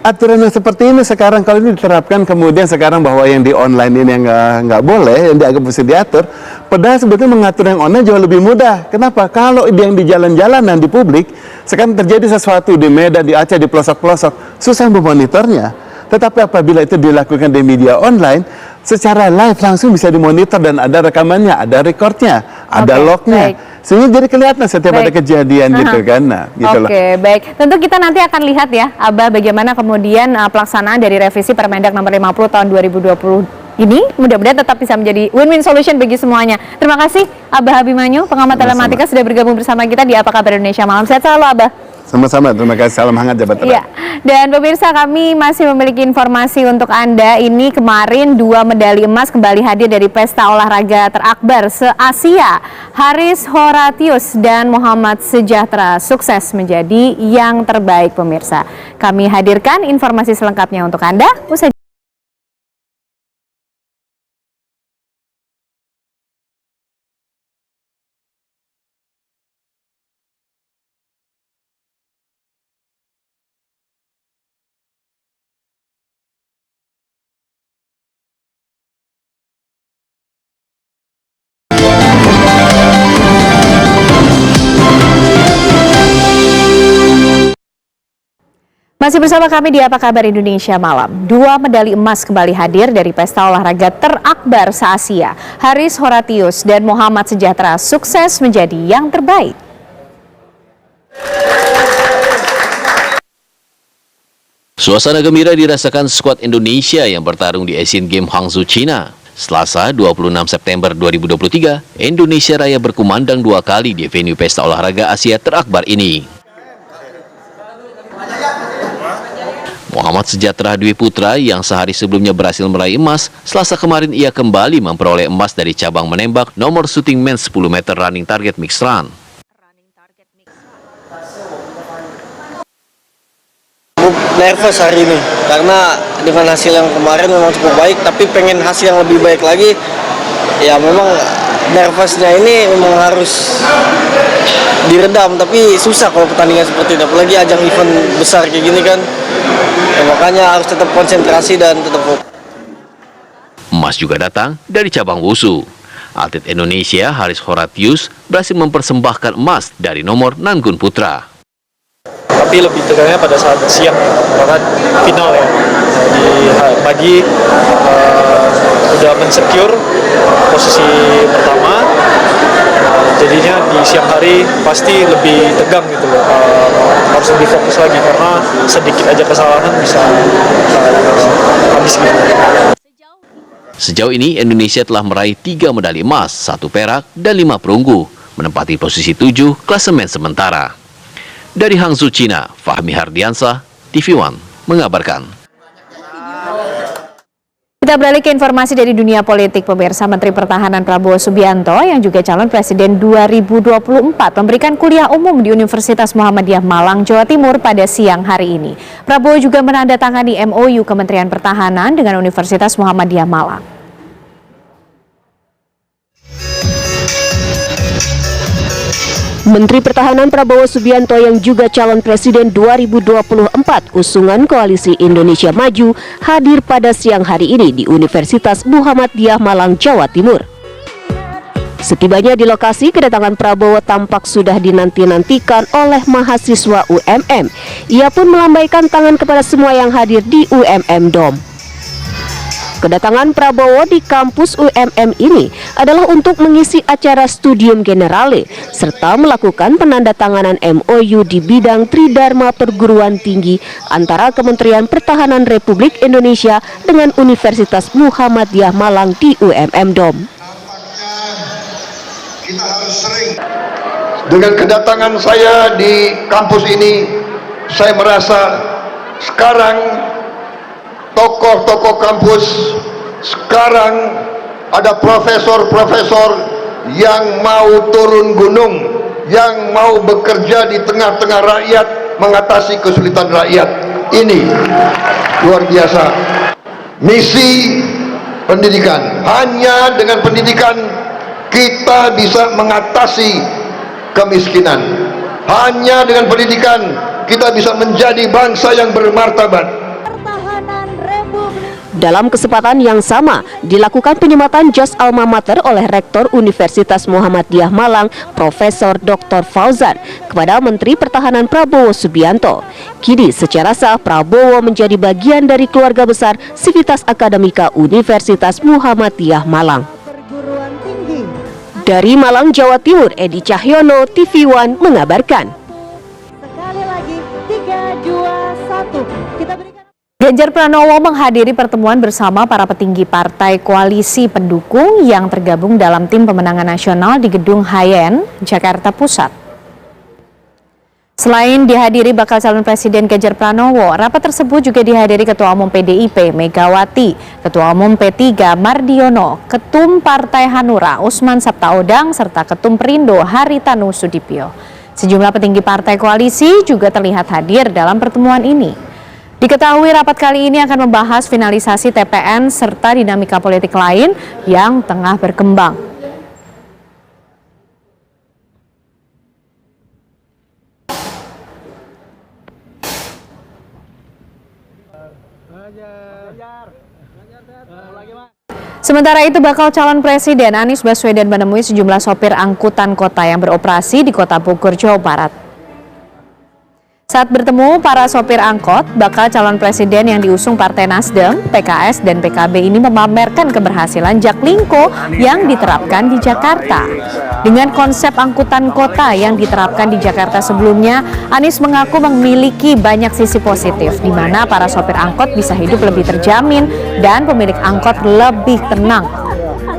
Aturan yang seperti ini sekarang kalau ini diterapkan kemudian sekarang bahwa yang di online ini yang nggak boleh, yang dianggap mesti diatur, padahal sebetulnya mengatur yang online jauh lebih mudah. Kenapa? Kalau yang di jalan-jalanan di publik, sekarang terjadi sesuatu di Medan, di Aceh, di pelosok-pelosok, susah memonitornya. Tetapi apabila itu dilakukan di media online, secara live langsung bisa dimonitor dan ada rekamannya, ada recordnya, ada lognya. Sehingga jadi kelihatan setiap ada kejadian gitu kan. Nah, gitu loh. Baik. Tentu kita nanti akan lihat ya, Abah, bagaimana kemudian pelaksanaan dari revisi Permendak nomor 50 tahun 2020 ini. Mudah-mudahan tetap bisa menjadi win-win solution bagi semuanya. Terima kasih Abah Abimanyu, pengamat telematika, sudah bergabung bersama kita di Apa Kabar Indonesia Malam. Sehat selalu, Abah. Sama-sama, terima kasih. Salam hangat jabat terang. Iya. Dan pemirsa, kami masih memiliki informasi untuk Anda. Ini kemarin 2 medali emas kembali hadir dari pesta olahraga terakbar se-Asia. Haris Horatius dan Muhammad Sejahtera sukses menjadi yang terbaik, pemirsa. Kami hadirkan informasi selengkapnya untuk Anda. Usai Masih bersama kami di Apa Kabar Indonesia Malam. 2 medali emas kembali hadir dari pesta olahraga terakbar se-Asia. Haris Horatius dan Muhammad Sejahtera sukses menjadi yang terbaik. Suasana gembira dirasakan skuad Indonesia yang bertarung di Asian Games Hangzhou, China. Selasa 26 September 2023, Indonesia Raya berkumandang 2 kali di venue pesta olahraga Asia terakbar ini. Muhammad Sejahtera Dwi Putra yang sehari sebelumnya berhasil meraih emas, Selasa kemarin ia kembali memperoleh emas dari cabang menembak nomor shooting men 10 meter running target mixed run. Nervous hari ini, karena dengan hasil yang kemarin memang cukup baik, tapi pengen hasil yang lebih baik lagi. Ya memang nervousnya ini memang harus diredam, tapi susah kalau pertandingan seperti ini, apalagi ajang event besar kayak gini kan. Ya, makanya harus tetap konsentrasi dan tetap fokus. Emas juga datang dari cabang wushu. Atlet Indonesia Haris Horatius berhasil mempersembahkan emas dari nomor Nanggun Putra. Tapi lebih tegangnya pada saat siang, bahkan final ya. Di pagi udah mensecure posisi pertama, jadinya di siang hari pasti lebih tegang gitu loh. Harus lebih fokus lagi karena sedikit aja kesalahan bisa habis gitu. Sejauh ini Indonesia telah meraih 3 medali emas, 1 perak, dan 5 perunggu, menempati posisi 7 klasemen sementara. Dari Hangzhou, China, Fahmi Hardiansah, TV One mengabarkan. Kita beralih ke informasi dari dunia politik, pemirsa. Menteri Pertahanan Prabowo Subianto yang juga calon presiden 2024 memberikan kuliah umum di Universitas Muhammadiyah Malang, Jawa Timur pada siang hari ini. Prabowo juga menandatangani MOU Kementerian Pertahanan dengan Universitas Muhammadiyah Malang. Menteri Pertahanan Prabowo Subianto yang juga calon presiden 2024 usungan Koalisi Indonesia Maju hadir pada siang hari ini di Universitas Muhammadiyah Malang, Jawa Timur. Setibanya di lokasi, kedatangan Prabowo tampak sudah dinanti-nantikan oleh mahasiswa UMM. Ia pun melambaikan tangan kepada semua yang hadir di UMM Dom. Kedatangan Prabowo di kampus UMM ini adalah untuk mengisi acara Studium Generale serta melakukan penandatanganan MOU di bidang Tridharma Perguruan Tinggi antara Kementerian Pertahanan Republik Indonesia dengan Universitas Muhammadiyah Malang di UMM Dom. Kita harus sering. Dengan kedatangan saya di kampus ini, saya merasa sekarang tokoh-tokoh kampus Sekarang ada profesor-profesor yang mau turun gunung, yang mau bekerja di tengah-tengah rakyat, mengatasi kesulitan rakyat. Ini luar biasa. Misi pendidikan, hanya dengan pendidikan kita bisa mengatasi kemiskinan. Hanya dengan pendidikan kita bisa menjadi bangsa yang bermartabat. Dalam kesempatan yang sama, dilakukan penyematan jas alma mater oleh Rektor Universitas Muhammadiyah Malang, Profesor Dr. Fauzan, kepada Menteri Pertahanan Prabowo Subianto. Kini secara sah Prabowo menjadi bagian dari keluarga besar Sivitas Akademika Universitas Muhammadiyah Malang. Dari Malang, Jawa Timur, Edi Cahyono, TV One mengabarkan. Sekali lagi, 3, 2, 1. Kita berikan. Ganjar Pranowo menghadiri pertemuan bersama para petinggi partai koalisi pendukung yang tergabung dalam tim pemenangan nasional di Gedung Hayen, Jakarta Pusat. Selain dihadiri bakal calon Presiden Ganjar Pranowo, rapat tersebut juga dihadiri Ketua Umum PDIP Megawati, Ketua Umum P3 Mardiono, Ketum Partai Hanura Usman Sabtaodang, serta Ketum Perindo Haritanu Sudipyo. Sejumlah petinggi partai koalisi juga terlihat hadir dalam pertemuan ini. Diketahui rapat kali ini akan membahas finalisasi TPN serta dinamika politik lain yang tengah berkembang. Sementara itu, bakal calon Presiden Anies Baswedan menemui sejumlah sopir angkutan kota yang beroperasi di Kota Bogor, Jawa Barat. Saat bertemu para sopir angkot, bakal calon presiden yang diusung Partai Nasdem, PKS, dan PKB ini memamerkan keberhasilan Jaklingko yang diterapkan di Jakarta. Dengan konsep angkutan kota yang diterapkan di Jakarta sebelumnya, Anies mengaku memiliki banyak sisi positif, di mana para sopir angkot bisa hidup lebih terjamin dan pemilik angkot lebih tenang.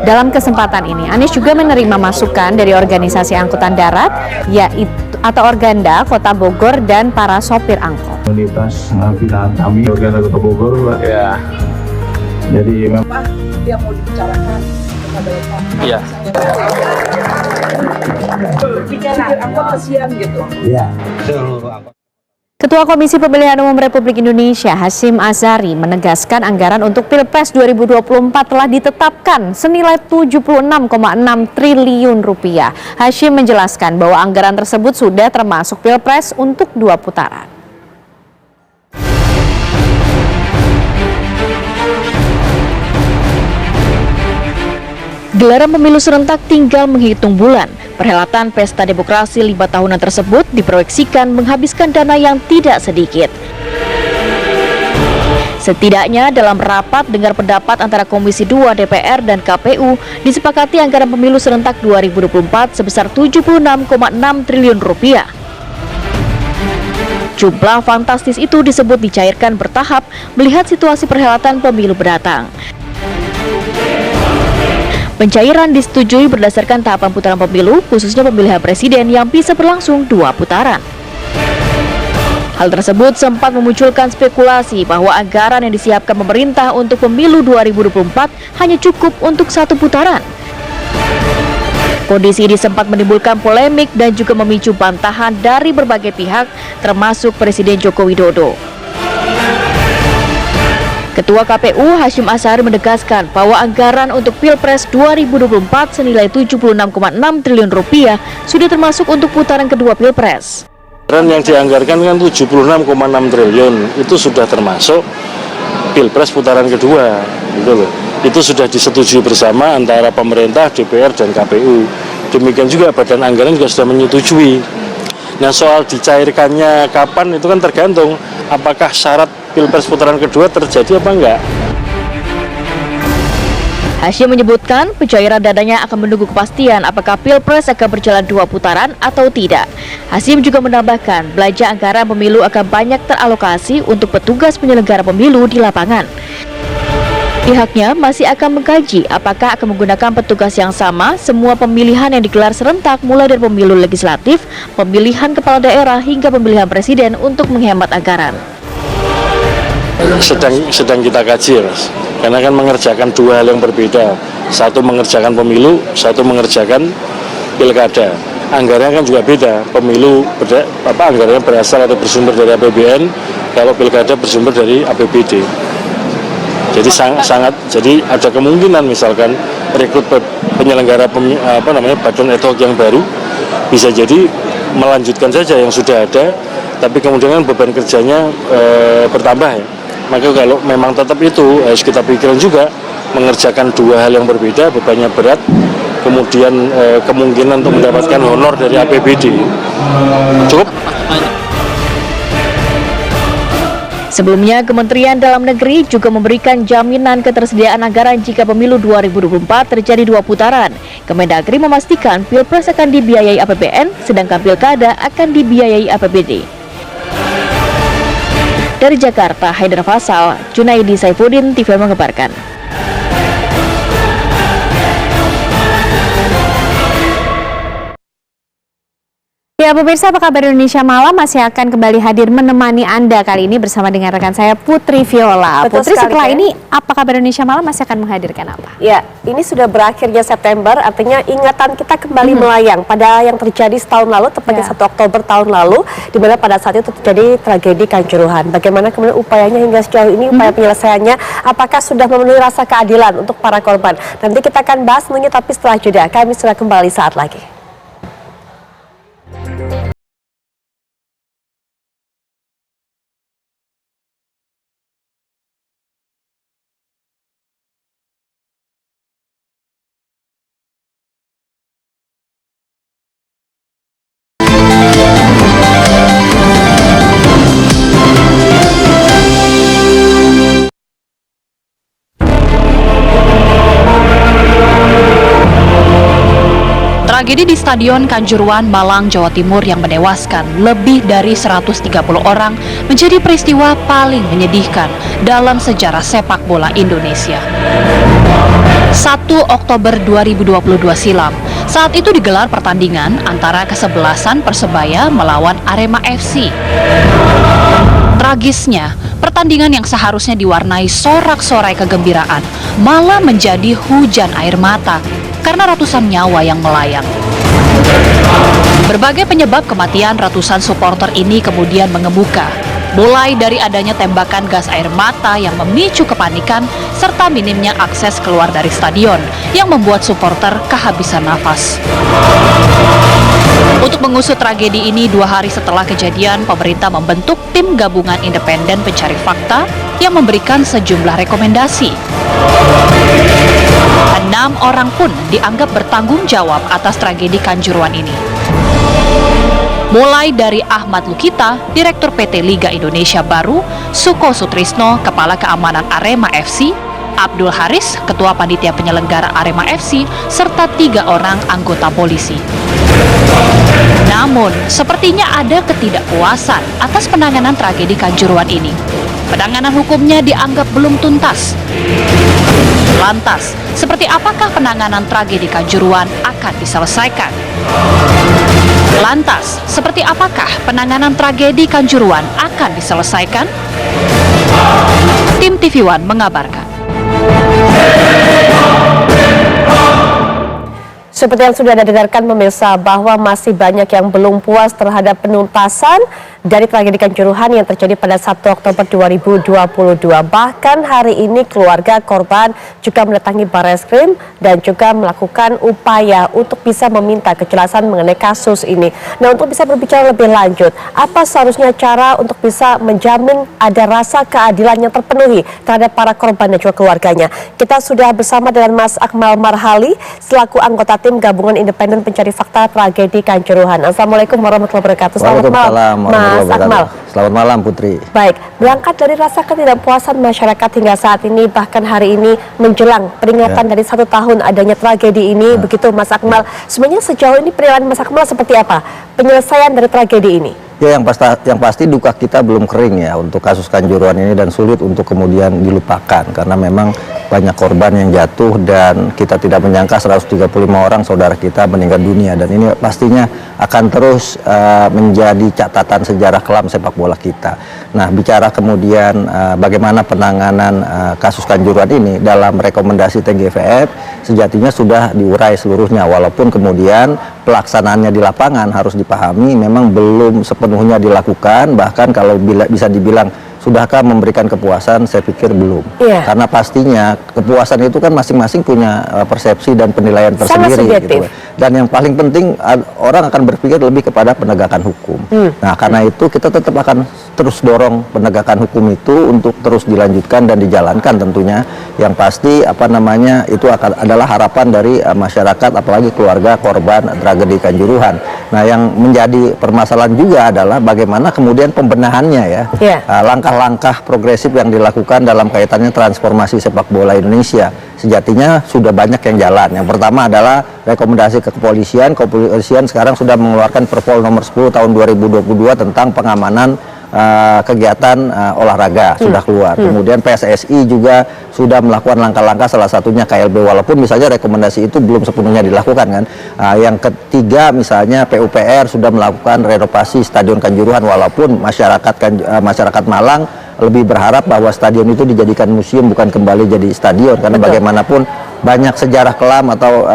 Dalam kesempatan ini, Anies juga menerima masukan dari organisasi angkutan darat, yaitu atau Organda Kota Bogor dan para sopir angkot. Komunitas binaan kami Organda Kota Bogor, ya. Jadi memang yang mau dibicarakan kepada Pak. Iya. Bicara angkot kesian gitu. Iya. Seluruh angkot. Ketua Komisi Pemilihan Umum Republik Indonesia Hasyim Azhari menegaskan anggaran untuk Pilpres 2024 telah ditetapkan senilai 76,6 triliun rupiah. Hasyim menjelaskan bahwa anggaran tersebut sudah termasuk Pilpres untuk 2 putaran. Gelaran pemilu serentak tinggal menghitung bulan. Perhelatan Pesta Demokrasi 5 tahunan tersebut diproyeksikan menghabiskan dana yang tidak sedikit. Setidaknya dalam rapat dengar pendapat antara Komisi 2 DPR dan KPU disepakati anggaran pemilu serentak 2024 sebesar 76,6 triliun rupiah. Jumlah fantastis itu disebut dicairkan bertahap melihat situasi perhelatan pemilu mendatang. Pencairan disetujui berdasarkan tahapan putaran pemilu, khususnya pemilihan presiden yang bisa berlangsung 2 putaran. Hal tersebut sempat memunculkan spekulasi bahwa anggaran yang disiapkan pemerintah untuk pemilu 2024 hanya cukup untuk 1 putaran. Kondisi ini sempat menimbulkan polemik dan juga memicu bantahan dari berbagai pihak, termasuk Presiden Joko Widodo. Ketua KPU Hasyim Azhari menegaskan bahwa anggaran untuk Pilpres 2024 senilai 76,6 triliun rupiah sudah termasuk untuk putaran kedua Pilpres. Anggaran yang dianggarkan kan 76,6 triliun itu sudah termasuk Pilpres putaran kedua, gitu loh. Itu sudah disetujui bersama antara pemerintah, DPR, dan KPU. Demikian juga Badan Anggaran juga sudah menyetujui. Nah, soal dicairkannya kapan itu kan tergantung apakah syarat Pilpres putaran kedua terjadi apa enggak. Hasyim menyebutkan pencairan dananya akan menunggu kepastian apakah Pilpres akan berjalan 2 putaran atau tidak. Hasyim juga menambahkan belanja anggaran pemilu akan banyak teralokasi untuk petugas penyelenggara pemilu di lapangan. Pihaknya masih akan mengkaji apakah akan menggunakan petugas yang sama semua pemilihan yang digelar serentak mulai dari pemilu legislatif, pemilihan kepala daerah hingga pemilihan presiden untuk menghemat anggaran. Sedang kita kaji, Mas. karena kan mengerjakan dua hal yang berbeda. Satu mengerjakan pemilu, satu mengerjakan pilkada. Anggarannya kan juga beda. Pemilu anggarannya berasal atau bersumber dari APBN, kalau pilkada bersumber dari APBD. Jadi jadi ada kemungkinan misalkan rekrut penyelenggara badan ad hoc yang baru bisa jadi melanjutkan saja yang sudah ada, tapi kemudian beban kerjanya bertambah ya. Maka kalau memang tetap itu harus kita pikirkan juga, mengerjakan dua hal yang berbeda, bebannya berat, kemudian kemungkinan untuk mendapatkan honor dari APBD. Cukup. Sebelumnya, Kementerian Dalam Negeri juga memberikan jaminan ketersediaan anggaran jika pemilu 2024 terjadi 2 putaran. Kemendagri memastikan Pilpres akan dibiayai APBN, sedangkan Pilkada akan dibiayai APBD. Dari Jakarta, Haidar Fasal, Junaidi Saifuddin, TV mengabarkan. Ya pemirsa, apa kabar Indonesia Malam masih akan kembali hadir menemani Anda kali ini bersama dengan rekan saya Putri Viola. Betul Putri, sekali, setelah ini apa kabar Indonesia Malam masih akan menghadirkan apa? Ya, ini sudah berakhirnya September, artinya ingatan kita kembali melayang pada yang terjadi setahun lalu, tepatnya 1 Oktober tahun lalu, di mana pada saat itu terjadi tragedi Kanjuruhan. Bagaimana kemudian upayanya hingga sejauh ini, upaya penyelesaiannya, apakah sudah memenuhi rasa keadilan untuk para korban? Nanti kita akan bahas semuanya, tapi setelah jeda, kami sudah kembali saat lagi. Tragedi di Stadion Kanjuruhan, Malang, Jawa Timur yang menewaskan lebih dari 130 orang menjadi peristiwa paling menyedihkan dalam sejarah sepak bola Indonesia. 1 Oktober 2022 silam, saat itu digelar pertandingan antara kesebelasan Persebaya melawan Arema FC. Tragisnya, pertandingan yang seharusnya diwarnai sorak-sorai kegembiraan malah menjadi hujan air mata karena ratusan nyawa yang melayang. Berbagai penyebab kematian ratusan supporter ini kemudian mengemuka, mulai dari adanya tembakan gas air mata yang memicu kepanikan serta minimnya akses keluar dari stadion yang membuat supporter kehabisan nafas. Untuk mengusut tragedi ini, 2 hari setelah kejadian, pemerintah membentuk tim gabungan independen pencari fakta yang memberikan sejumlah rekomendasi. 6 orang pun dianggap bertanggung jawab atas tragedi Kanjuruhan ini. Mulai dari Ahmad Lukita, Direktur PT Liga Indonesia Baru, Suko Sutrisno, Kepala Keamanan Arema FC, Abdul Haris, Ketua Panitia Penyelenggara Arema FC, serta 3 orang anggota polisi. Namun, sepertinya ada ketidakpuasan atas penanganan tragedi Kanjuruhan ini. Penanganan hukumnya dianggap belum tuntas. Lantas, seperti apakah penanganan tragedi Kanjuruhan akan diselesaikan? Lantas, seperti apakah penanganan tragedi Kanjuruhan akan diselesaikan? Tim TV One mengabarkan. Seperti yang sudah Anda dengarkan pemirsa, bahwa masih banyak yang belum puas terhadap penuntasan dari tragedi Kanjuruhan yang terjadi pada 1 Oktober 2022. Bahkan hari ini keluarga korban juga mendatangi Barreskrim dan juga melakukan upaya untuk bisa meminta kejelasan mengenai kasus ini. Nah, untuk bisa berbicara lebih lanjut, apa seharusnya cara untuk bisa menjamin ada rasa keadilan yang terpenuhi terhadap para korban dan juga keluarganya? Kita sudah bersama dengan Mas Akmal Marhali selaku anggota tim gabungan independen pencari fakta tragedi Kanjuruhan. Assalamualaikum warahmatullahi wabarakatuh. Selamat malam, Mas Akmal. Selamat malam, Putri. Baik, berangkat dari rasa ketidakpuasan masyarakat hingga saat ini, bahkan hari ini menjelang peringatan dari 1 tahun adanya tragedi ini, begitu Mas Akmal. Sebenarnya sejauh ini penilaian Mas Akmal seperti apa penyelesaian dari tragedi ini? Ya, yang pasti duka kita belum kering ya untuk kasus Kanjuruhan ini, dan sulit untuk kemudian dilupakan karena memang banyak korban yang jatuh dan kita tidak menyangka 135 orang saudara kita meninggal dunia, dan ini pastinya akan terus menjadi catatan sejarah kelam sepak bola kita. Nah, bicara kemudian bagaimana penanganan kasus Kanjuruhan ini dalam rekomendasi TGVF sejatinya sudah diurai seluruhnya, walaupun kemudian pelaksanaannya di lapangan harus dipahami memang belum sepenuhnya dilakukan, bahkan kalau bisa dibilang sudahkah memberikan kepuasan, saya pikir belum. Karena pastinya kepuasan itu kan masing-masing punya persepsi dan penilaian tersendiri gitu. Dan yang paling penting orang akan berpikir lebih kepada penegakan hukum. Nah, karena itu kita tetap akan terus dorong penegakan hukum itu untuk terus dilanjutkan dan dijalankan tentunya. Yang pasti itu adalah harapan dari masyarakat, apalagi keluarga korban tragedi Kanjuruhan. Nah, yang menjadi permasalahan juga adalah bagaimana kemudian pembenahannya ya. Langkah-langkah progresif yang dilakukan dalam kaitannya transformasi sepak bola Indonesia sejatinya sudah banyak yang jalan. Yang pertama adalah rekomendasi ke kepolisian. Kepolisian sekarang sudah mengeluarkan Perpol nomor 10 tahun 2022 tentang pengamanan kegiatan olahraga sudah keluar. Kemudian PSSI juga sudah melakukan langkah-langkah, salah satunya KLB, walaupun misalnya rekomendasi itu belum sepenuhnya dilakukan kan. Yang ketiga misalnya PUPR sudah melakukan renovasi Stadion Kanjuruhan, walaupun masyarakat Malang lebih berharap bahwa stadion itu dijadikan museum, bukan kembali jadi stadion, karena bagaimanapun banyak sejarah kelam atau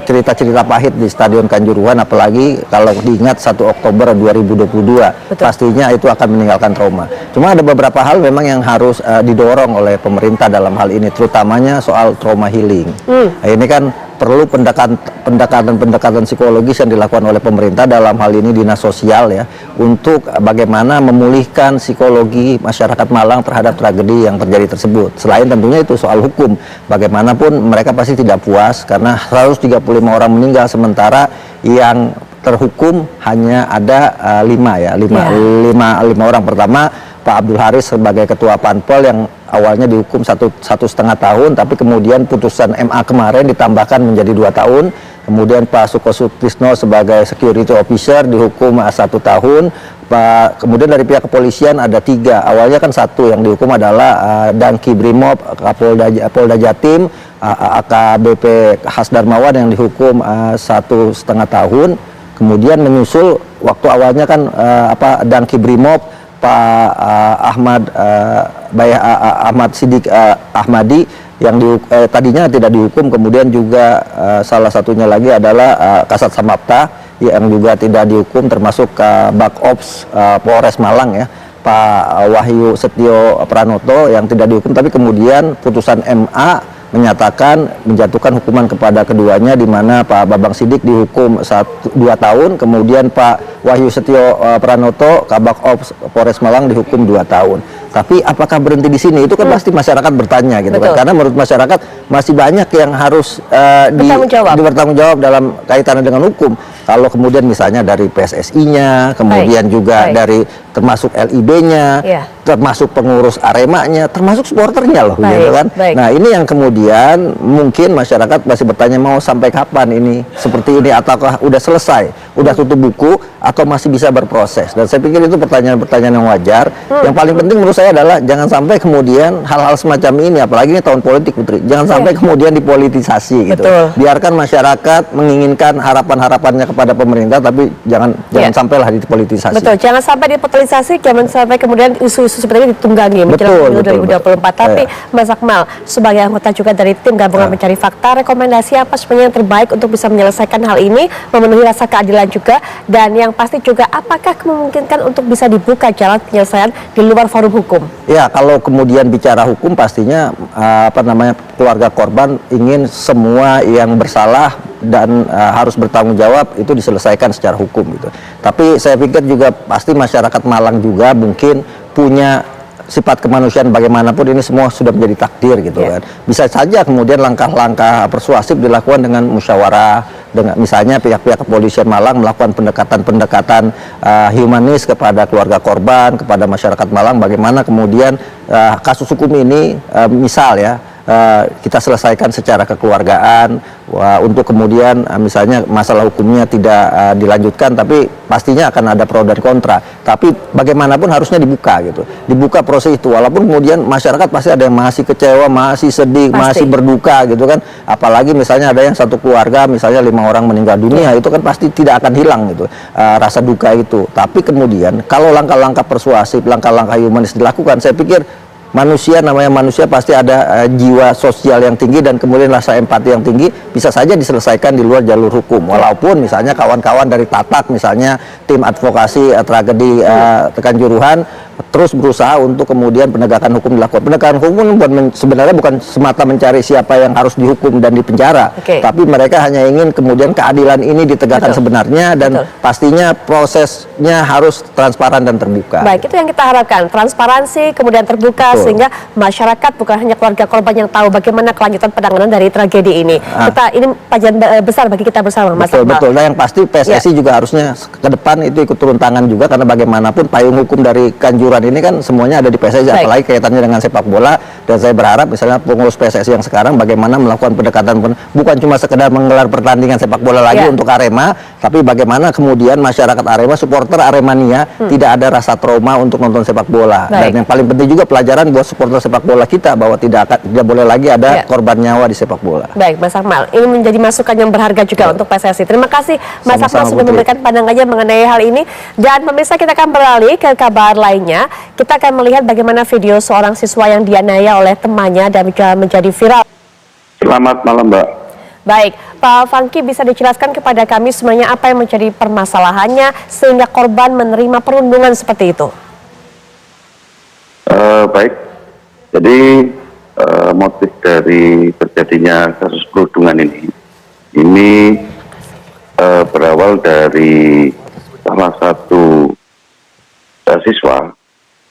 cerita-cerita pahit di Stadion Kanjuruhan, apalagi kalau diingat 1 Oktober 2022 pastinya itu akan meninggalkan trauma. Cuma ada beberapa hal memang yang harus didorong oleh pemerintah dalam hal ini, terutamanya soal trauma healing. Nah, ini kan perlu pendekatan psikologis yang dilakukan oleh pemerintah, dalam hal ini dinas sosial ya, untuk bagaimana memulihkan psikologi masyarakat Malang terhadap tragedi yang terjadi tersebut. Selain tentunya itu soal hukum, bagaimanapun mereka pasti tidak puas karena 135 orang meninggal, sementara yang terhukum hanya ada 5 orang. Pertama, Pak Abdul Haris sebagai ketua Panpel yang awalnya dihukum 1,5 tahun, tapi kemudian putusan MA kemarin ditambahkan menjadi 2 tahun. Kemudian Pak Suko Sutrisno sebagai security officer dihukum 1 tahun. Kemudian dari pihak kepolisian ada 3. Awalnya kan 1 yang dihukum adalah Danki Brimob, Polda Jatim, AKBP Has Darmawan yang dihukum 1,5 tahun. Kemudian menyusul waktu awalnya kan Danki Brimob, Pak Ahmad Sidik Ahmadi yang tadinya tidak dihukum, kemudian juga salah satunya lagi adalah Kasat Samapta yang juga tidak dihukum, termasuk Bak Ops Polres Malang ya, Pak Wahyu Setio Pranoto yang tidak dihukum, tapi kemudian putusan MA menjatuhkan hukuman kepada keduanya, di mana Pak Babang Sidik dihukum 2 tahun, kemudian Pak Wahyu Setio Pranoto Kabak Ops Polres Malang dihukum 2 tahun. Tapi apakah berhenti di sini? Itu kan pasti masyarakat bertanya gitu kan, karena menurut masyarakat masih banyak yang harus bertanggung jawab dalam kaitannya dengan hukum. Kalau kemudian misalnya dari PSSI-nya, kemudian juga dari termasuk LIB-nya, termasuk pengurus Aremanya, termasuk supporternya loh, gitu kan. Nah, ini yang kemudian mungkin masyarakat masih bertanya, mau sampai kapan ini seperti ini, ataukah udah selesai, udah tutup buku, atau masih bisa berproses. Dan saya pikir itu pertanyaan-pertanyaan yang wajar. Yang paling penting menurut saya adalah jangan sampai kemudian hal-hal semacam ini, apalagi ini tahun politik Putri, jangan sampai kemudian dipolitisasi gitu. Biarkan masyarakat menginginkan harapan-harapannya kepada pemerintah, tapi jangan sampailah dipolitisasi. Jangan sampai dipolitisasi, jangan sampai kemudian isu-isu seperti ini ditunggangi menjelang 2024. Tapi Mas Akmal sebagai anggota juga dari tim gabungan pencari fakta, rekomendasi apa sebenarnya yang terbaik untuk bisa menyelesaikan hal ini, memenuhi rasa keadilan juga, dan yang pasti juga apakah memungkinkan untuk bisa dibuka jalan penyelesaian di luar forum hukum? Ya, kalau kemudian bicara hukum pastinya keluarga korban ingin semua yang bersalah dan harus bertanggung jawab itu diselesaikan secara hukum gitu. Tapi saya pikir juga pasti masyarakat Malang juga mungkin punya sifat kemanusiaan, bagaimanapun ini semua sudah menjadi takdir gitu kan. Bisa saja kemudian langkah-langkah persuasif dilakukan dengan musyawarah, dengan misalnya pihak-pihak kepolisian Malang melakukan pendekatan humanis kepada keluarga korban, kepada masyarakat Malang, bagaimana kemudian kasus hukum ini misal ya kita selesaikan secara kekeluargaan, untuk kemudian misalnya masalah hukumnya tidak dilanjutkan, tapi pastinya akan ada pro dan kontra. Tapi bagaimanapun harusnya dibuka gitu, dibuka proses itu. Walaupun kemudian masyarakat pasti ada yang masih kecewa, masih sedih, masih berduka gitu kan. Apalagi misalnya ada yang satu keluarga, misalnya 5 orang meninggal dunia, itu kan pasti tidak akan hilang gitu rasa duka itu. Tapi kemudian kalau langkah-langkah persuasif, langkah-langkah humanis dilakukan, saya pikir manusia, namanya manusia pasti ada jiwa sosial yang tinggi dan kemudian rasa empati yang tinggi, bisa saja diselesaikan di luar jalur hukum. Walaupun misalnya kawan-kawan dari Tatak, misalnya tim advokasi tragedi Kanjuruhan, terus berusaha untuk kemudian penegakan hukum dilakukan. Penegakan hukum sebenarnya bukan semata mencari siapa yang harus dihukum dan dipenjara, tapi mereka hanya ingin kemudian keadilan ini ditegakkan sebenarnya, dan pastinya prosesnya harus transparan dan terbuka. Baik, itu yang kita harapkan, transparansi kemudian terbuka, sehingga masyarakat bukan hanya keluarga korban yang tahu bagaimana kelanjutan penanganan dari tragedi ini. Ini pelajaran besar bagi kita bersama, Mas Akmal. Betul. Dan yang pasti PSSI juga harusnya ke depan itu ikut turun tangan juga, karena bagaimanapun payung hukum dari Kanjuruhan ini kan semuanya ada di PSSI, apalagi kaitannya dengan sepak bola. Dan saya berharap misalnya pengurus PSSI yang sekarang bagaimana melakukan pendekatan, bukan cuma sekedar menggelar pertandingan sepak bola lagi untuk Arema, tapi bagaimana kemudian masyarakat Arema, supporter Aremania tidak ada rasa trauma untuk nonton sepak bola. Dan yang paling penting juga pelajaran buat supporter sepak bola kita, bahwa tidak boleh lagi ada korban nyawa di sepak bola. Baik, Mas Akmal, ini menjadi masukan yang berharga juga untuk PSSI. Terima kasih Mas Akmal sudah memberikan pandangannya mengenai hal ini. Dan pemirsa, kita akan beralih ke kabar lainnya. Kita akan melihat bagaimana video seorang siswa yang dianiaya oleh temannya dan juga menjadi viral. Selamat malam, Mbak. Baik, Pak Fangki, bisa dijelaskan kepada kami sebenarnya apa yang menjadi permasalahannya sehingga korban menerima perundungan seperti itu? Baik, jadi motif dari terjadinya kasus perundungan ini berawal dari salah satu siswa.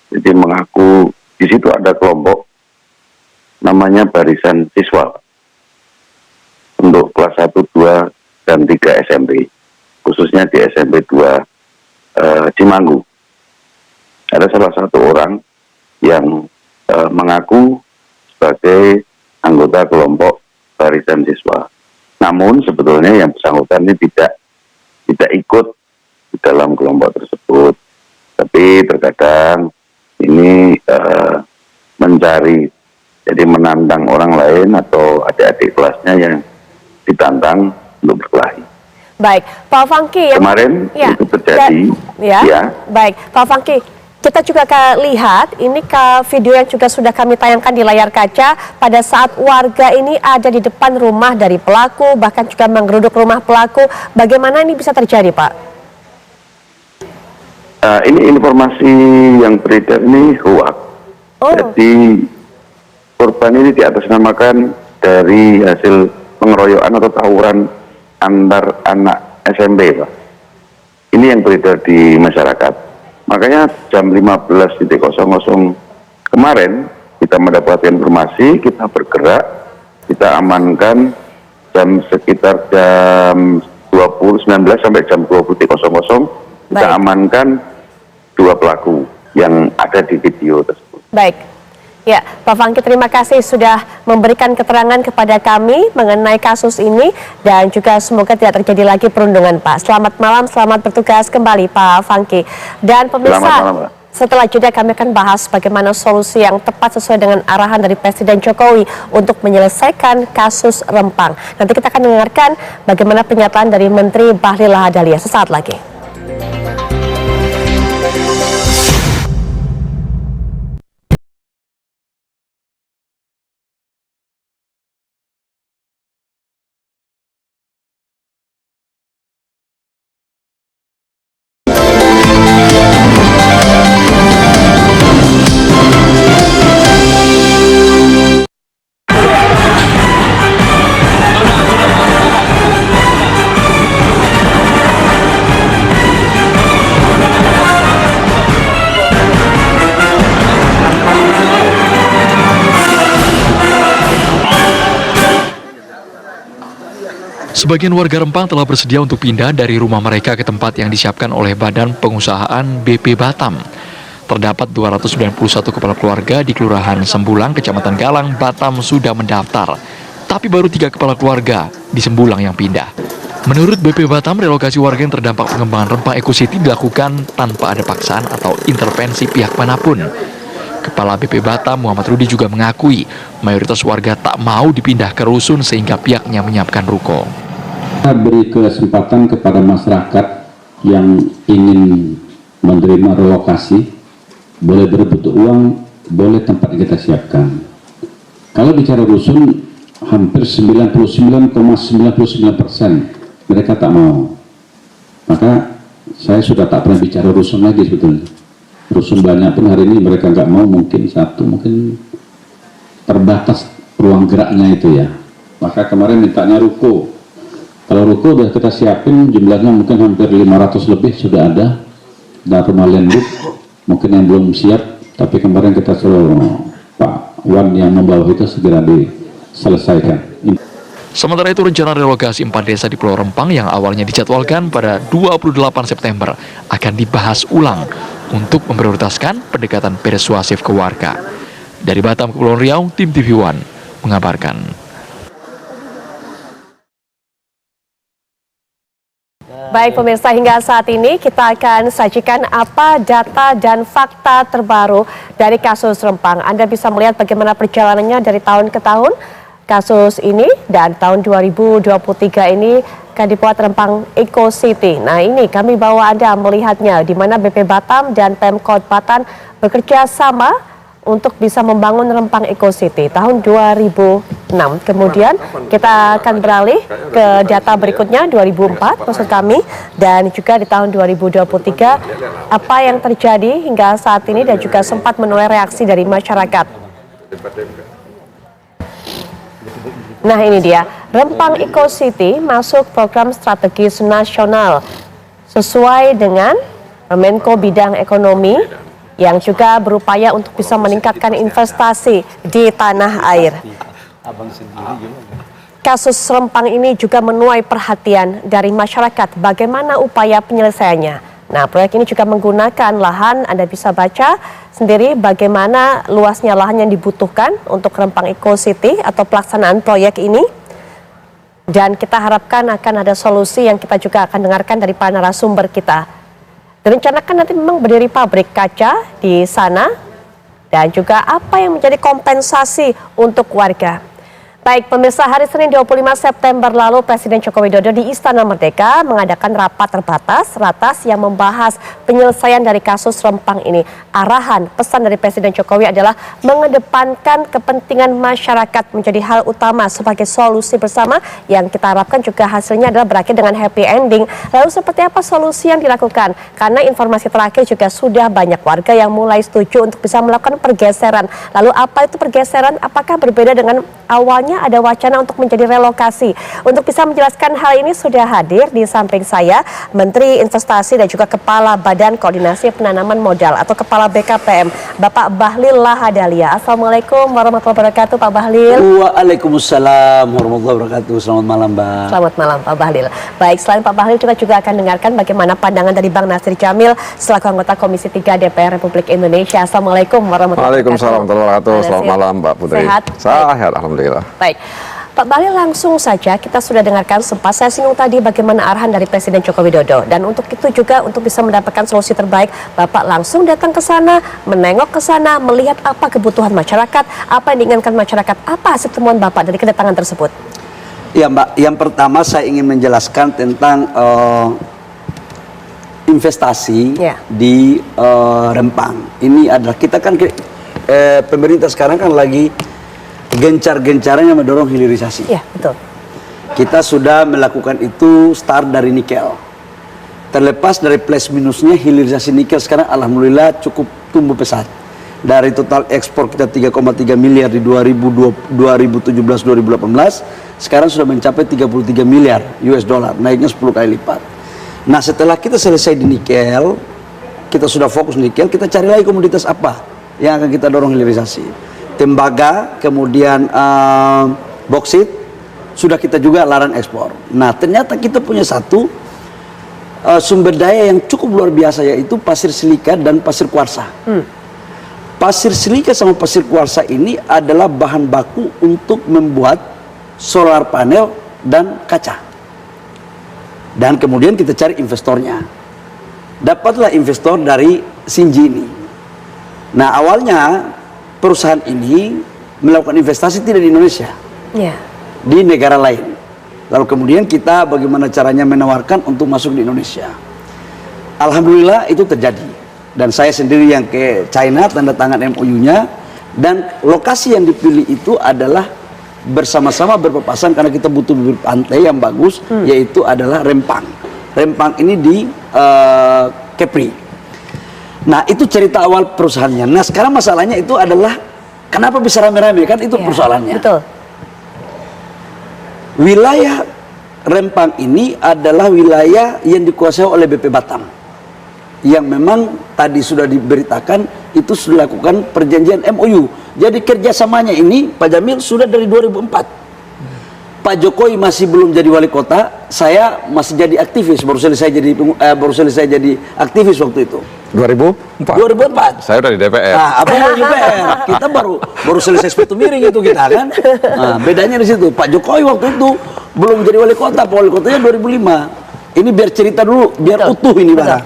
Jadi mengaku di situ ada kelompok namanya Barisan Siswa untuk kelas 1, 2, dan 3 SMP, khususnya di SMP 2 Cimanggu. Ada salah satu orang yang mengaku sebagai anggota kelompok Barisan Siswa. Namun sebetulnya yang bersangkutan ini tidak ikut di dalam kelompok tersebut, tapi terkadang ini mencari, jadi menantang orang lain atau adik-adik kelasnya yang ditantang untuk berkelahi. Baik, Pak Fangki, kemarin itu terjadi. Baik, Pak Fangki, kita juga akan lihat ini video yang juga sudah kami tayangkan di layar kaca pada saat warga ini ada di depan rumah dari pelaku, bahkan juga menggeruduk rumah pelaku. Bagaimana ini bisa terjadi, Pak? Ini informasi yang beredar ini hoax. Jadi korban ini diatasnamakan dari hasil pengeroyokan atau tawuran antar anak SMP, Pak. Ini yang beredar di masyarakat. Makanya jam 15.00 kemarin kita mendapat informasi, kita bergerak, kita amankan sekitar jam 19 sampai jam 20.00 kita amankan 2 pelaku yang ada di video tersebut. Baik. Ya, Pak Fangki, terima kasih sudah memberikan keterangan kepada kami mengenai kasus ini dan juga semoga tidak terjadi lagi perundungan, Pak. Selamat malam, selamat bertugas kembali, Pak Fangki. Dan pemirsa, setelah jeda kami akan bahas bagaimana solusi yang tepat sesuai dengan arahan dari Presiden Jokowi untuk menyelesaikan kasus Rempang. Nanti kita akan dengarkan bagaimana pernyataan dari Menteri Bahlil Lahadalia sesaat lagi. Sebagian warga Rempang telah bersedia untuk pindah dari rumah mereka ke tempat yang disiapkan oleh Badan Pengusahaan BP Batam. Terdapat 291 kepala keluarga di Kelurahan Sembulang, Kecamatan Galang, Batam sudah mendaftar. Tapi baru 3 kepala keluarga di Sembulang yang pindah. Menurut BP Batam, relokasi warga yang terdampak pengembangan Rempang Eco City dilakukan tanpa ada paksaan atau intervensi pihak manapun. Kepala BP Batam, Muhammad Rudi, juga mengakui mayoritas warga tak mau dipindah ke rusun sehingga pihaknya menyiapkan ruko. Kita beri kesempatan kepada masyarakat yang ingin menerima relokasi, boleh berebut uang, boleh tempat kita siapkan. Kalau bicara rusun, hampir 99,99% mereka tak mau. Maka saya sudah tak pernah bicara rusun lagi sebetulnya. Rusun banyak pun hari ini mereka nggak mau, mungkin satu, mungkin terbatas ruang geraknya itu ya. Maka kemarin mintanya ruko. Kalau ruko udah kita siapin, jumlahnya mungkin hampir 500 lebih sudah ada. Dan rumah landed mungkin yang belum siap, tapi kemarin kita suruh Pak Wan yang membawa itu segera diselesaikan. Sementara itu, rencana relokasi 4 desa di Pulau Rempang yang awalnya dijadwalkan pada 28 September akan dibahas ulang untuk memprioritaskan pendekatan persuasif ke warga. Dari Batam ke Pulau Riau, tim TV One mengabarkan. Baik pemirsa, hingga saat ini kita akan sajikan apa data dan fakta terbaru dari kasus Rempang. Anda bisa melihat bagaimana perjalanannya dari tahun ke tahun kasus ini, dan tahun 2023 ini akan dibuat Rempang Eco City. Nah, ini kami bawa Anda melihatnya di mana BP Batam dan Pemkot Batam bekerja sama untuk bisa membangun Rempang Eco City tahun 2006. Kemudian kita akan beralih ke data berikutnya 2004 maksud kami, dan juga di tahun 2023 apa yang terjadi hingga saat ini dan juga sempat menuai reaksi dari masyarakat. Nah, ini dia, Rempang Eco City masuk program strategis nasional sesuai dengan Menko Bidang Ekonomi yang juga berupaya untuk bisa meningkatkan investasi di tanah air. Kasus Rempang ini juga menuai perhatian dari masyarakat. Bagaimana upaya penyelesaiannya? Nah, proyek ini juga menggunakan lahan. Anda bisa baca sendiri bagaimana luasnya lahan yang dibutuhkan untuk Rempang Eco City atau pelaksanaan proyek ini. Dan kita harapkan akan ada solusi yang kita juga akan dengarkan dari para narasumber kita. Direncanakan nanti memang berdiri pabrik kaca di sana, dan juga apa yang menjadi kompensasi untuk warga. Baik pemirsa, hari Senin 25 September lalu Presiden Joko Widodo di Istana Merdeka mengadakan rapat terbatas ratas yang membahas penyelesaian dari kasus Rempang ini. Arahan pesan dari Presiden Jokowi adalah mengedepankan kepentingan masyarakat menjadi hal utama sebagai solusi bersama, yang kita harapkan juga hasilnya adalah berakhir dengan happy ending. Lalu seperti apa solusi yang dilakukan? Karena informasi terakhir juga sudah banyak warga yang mulai setuju untuk bisa melakukan pergeseran. Lalu apa itu pergeseran? Apakah berbeda dengan awalnya ada wacana untuk menjadi relokasi? Untuk bisa menjelaskan hal ini sudah hadir di samping saya Menteri Investasi dan juga Kepala Badan Koordinasi Penanaman Modal atau Kepala BKPM, Bapak Bahlil Lahadalia. Assalamualaikum warahmatullahi wabarakatuh, Pak Bahlil. Waalaikumsalam warahmatullahi wabarakatuh. Selamat malam, Mbak. Selamat malam, Pak Bahlil. Baik, selain Pak Bahlil kita juga akan dengarkan bagaimana pandangan dari Bang Nasir Jamil selaku anggota Komisi 3 DPR Republik Indonesia. Assalamualaikum warahmatullahi wabarakatuh. Waalaikumsalam warahmatullahi wabarakatuh. Selamat malam, Mbak Putri. Sehat? Sehat, alhamdulillah. Baik, Pak Bahlil, langsung saja kita sudah dengarkan sempat saya singgung tadi bagaimana arahan dari Presiden Joko Widodo, dan untuk itu juga untuk bisa mendapatkan solusi terbaik, Bapak langsung datang ke sana, menengok ke sana, melihat apa kebutuhan masyarakat, apa yang diinginkan masyarakat, apa hasil temuan Bapak dari kedatangan tersebut? Ya, Mbak, yang pertama saya ingin menjelaskan tentang investasi di Rempang. Ini adalah kita kan pemerintah sekarang kan lagi gencar-gencarnya mendorong hilirisasi. Ya, betul. Kita sudah melakukan itu start dari nikel. Terlepas dari plus minusnya, hilirisasi nikel sekarang alhamdulillah cukup tumbuh pesat. Dari total ekspor kita 3,3 miliar di 2017-2018, sekarang sudah mencapai 33 miliar US dollar, naiknya 10 kali lipat. Nah, setelah kita selesai di nikel, kita sudah fokus nikel, kita cari lagi komoditas apa yang akan kita dorong hilirisasi. Tembaga, kemudian boksit, sudah kita juga larang ekspor. Nah, ternyata kita punya satu sumber daya yang cukup luar biasa, yaitu pasir silika dan pasir kuarsa. Pasir silika sama pasir kuarsa ini adalah bahan baku untuk membuat solar panel dan kaca. Dan kemudian kita cari investornya. Dapatlah investor dari Xinji ini. Nah, awalnya perusahaan ini melakukan investasi tidak di Indonesia, di negara lain. Lalu kemudian kita bagaimana caranya menawarkan untuk masuk di Indonesia. Alhamdulillah itu terjadi. Dan saya sendiri yang ke China, tanda tangan MOU-nya. Dan lokasi yang dipilih itu adalah bersama-sama berpapasan karena kita butuh bibir pantai yang bagus, yaitu adalah Rempang. Rempang ini di Kepri. Nah, itu cerita awal perusahaannya. Nah, sekarang masalahnya itu adalah kenapa bisa rame-rame, kan itu persoalannya. Betul. Wilayah Rempang ini adalah wilayah yang dikuasai oleh BP Batam, yang memang tadi sudah diberitakan itu sudah lakukan perjanjian MOU. Jadi kerjasamanya ini Pak Jamil sudah dari 2004. Pak Jokowi masih belum jadi wali kota, saya masih jadi aktivis, baru selesai jadi aktivis waktu itu. 2004. Saya udah di DPR. Nah, apa yang di DPR? Kita baru selesai sepatu miring itu kita kan. Nah, bedanya di situ. Pak Jokowi waktu itu belum jadi wali kota, Pak wali kotanya 2005. Ini biar cerita dulu, biar utuh ini barang.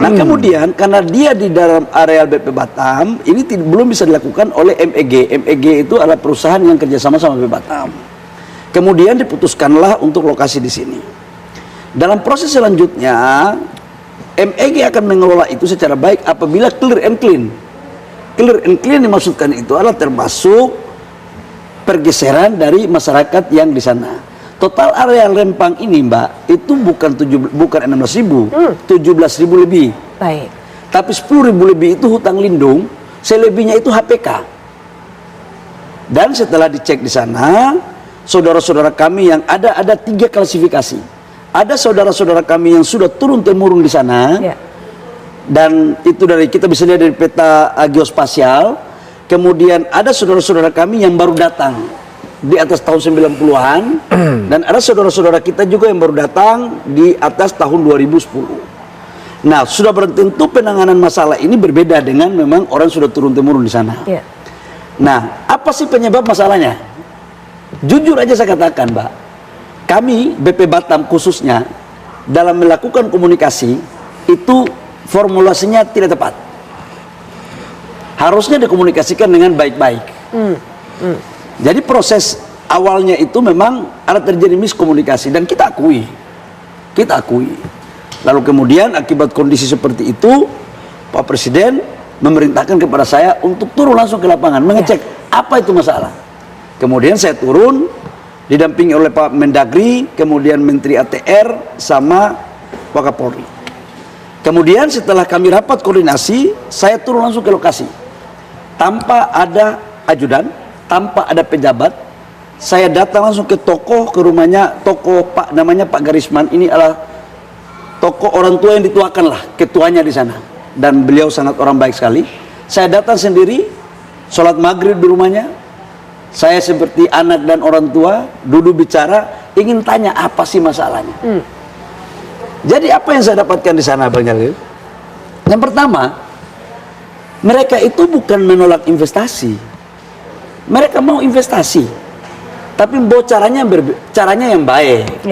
Nah, kemudian karena dia di dalam areal BP Batam, ini belum bisa dilakukan oleh MEG. MEG itu adalah perusahaan yang kerjasama sama BP Batam. Kemudian diputuskanlah untuk lokasi di sini. Dalam proses selanjutnya, MEG akan mengelola itu secara baik apabila clear and clean. Clear and clean dimaksudkan itu adalah termasuk pergeseran dari masyarakat yang di sana. Total area Rempang ini, Mbak, itu bukan 16.000, 17.000 lebih. Baik. Tapi 10.000 lebih itu hutang lindung, selebihnya itu HPK. Dan setelah dicek di sana, saudara-saudara kami yang ada 3 klasifikasi. Ada saudara-saudara kami yang sudah turun-temurun di sana, dan itu dari kita bisa lihat dari peta geospasial. Kemudian ada saudara-saudara kami yang baru datang di atas tahun 90-an, dan ada saudara-saudara kita juga yang baru datang di atas tahun 2010. Nah, sudah bertentu penanganan masalah ini berbeda dengan memang orang sudah turun-temurun di sana. Nah, apa sih penyebab masalahnya? Jujur aja saya katakan, Mbak, kami BP Batam khususnya dalam melakukan komunikasi itu formulasinya tidak tepat. Harusnya dikomunikasikan dengan baik-baik. Jadi proses awalnya itu memang ada terjadi miskomunikasi dan kita akui. Lalu kemudian akibat kondisi seperti itu, Pak Presiden memerintahkan kepada saya untuk turun langsung ke lapangan mengecek apa itu masalah. Kemudian saya turun didampingi oleh Pak Mendagri, kemudian Menteri ATR sama Wakapolri. Kemudian setelah kami rapat koordinasi, saya turun langsung ke lokasi. Tanpa ada ajudan, tanpa ada pejabat, saya datang langsung ke toko, ke rumahnya, toko Pak, namanya Pak Garisman. Ini adalah toko orang tua yang dituakan lah, ketuanya di sana. Dan beliau sangat orang baik sekali. Saya datang sendiri, sholat maghrib di rumahnya. Saya seperti anak dan orang tua, duduk bicara, ingin tanya apa sih masalahnya. Jadi apa yang saya dapatkan di sana, Bang Jalil? Yang pertama, mereka itu bukan menolak investasi. Mereka mau investasi, tapi mau caranya yang baik.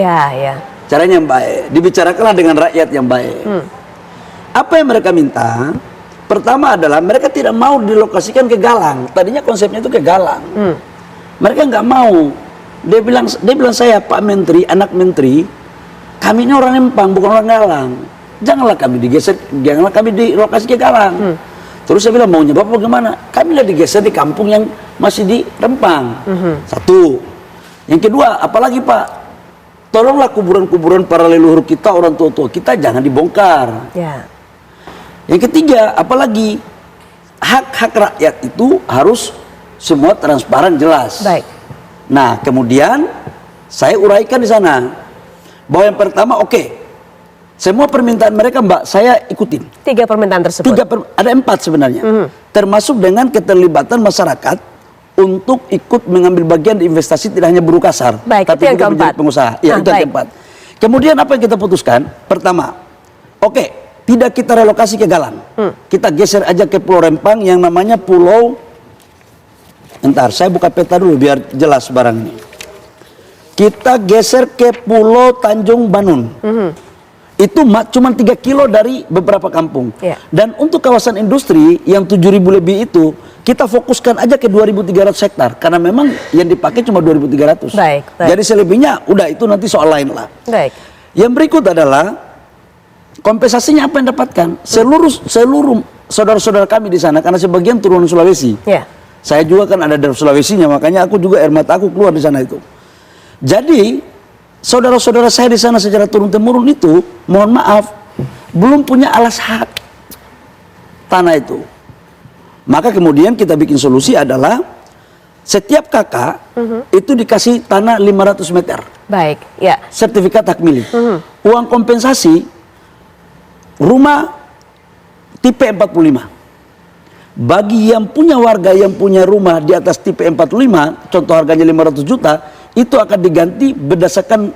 Caranya yang baik, dibicarakanlah dengan rakyat yang baik. Apa yang mereka minta? Pertama adalah mereka tidak mau dilokasikan ke Galang. Tadinya konsepnya itu ke Galang. Mereka nggak mau. Dia bilang saya, Pak Menteri, anak Menteri, kami ini orang Rempang, bukan orang Galang. Janganlah kami digeser, janganlah kami dilokasi ke Galang. Terus saya bilang, maunya Bapak bagaimana? Kami lah digeser di kampung yang masih di Rempang. Satu. Yang kedua, apalagi Pak, tolonglah kuburan-kuburan para leluhur kita, orang tua-tua kita jangan dibongkar. Yang ketiga, apalagi hak-hak rakyat itu harus semua transparan, jelas. Nah, kemudian saya uraikan di sana bahwa yang pertama, semua permintaan mereka, Mbak, saya ikutin. 3 permintaan tersebut. Ada 4 sebenarnya, termasuk dengan keterlibatan masyarakat untuk ikut mengambil bagian di investasi, tidak hanya buruh kasar, tapi juga menjadi pengusaha. Itu yang keempat. Kemudian apa yang kita putuskan? Pertama, oke, tidak kita relokasi ke Galang. Kita geser aja ke Pulau Rempang yang namanya Pulau... Entar, saya buka peta dulu biar jelas barang ini. Kita geser ke Pulau Tanjung Banun. Itu cuma 3 kilo dari beberapa kampung. Dan untuk kawasan industri yang 7.000 lebih itu, kita fokuskan aja ke 2.300 hektar. Karena memang yang dipakai cuma 2.300. Jadi selebihnya udah itu nanti soal lain lah. Yang berikut adalah kompensasinya apa yang dapatkan? Seluruh saudara-saudara kami di sana, karena sebagian turunan Sulawesi. Saya juga kan ada dari Sulawesinya, makanya aku juga air mata aku keluar di sana itu. Jadi saudara-saudara saya di sana secara turun-temurun itu, mohon maaf, belum punya alas hak tanah itu. Maka kemudian kita bikin solusi adalah setiap kakak itu dikasih tanah 500 meter. Sertifikat hak milik. Uang kompensasi rumah tipe 45. Bagi yang punya warga yang punya rumah di atas tipe 45, contoh harganya 500 juta, itu akan diganti berdasarkan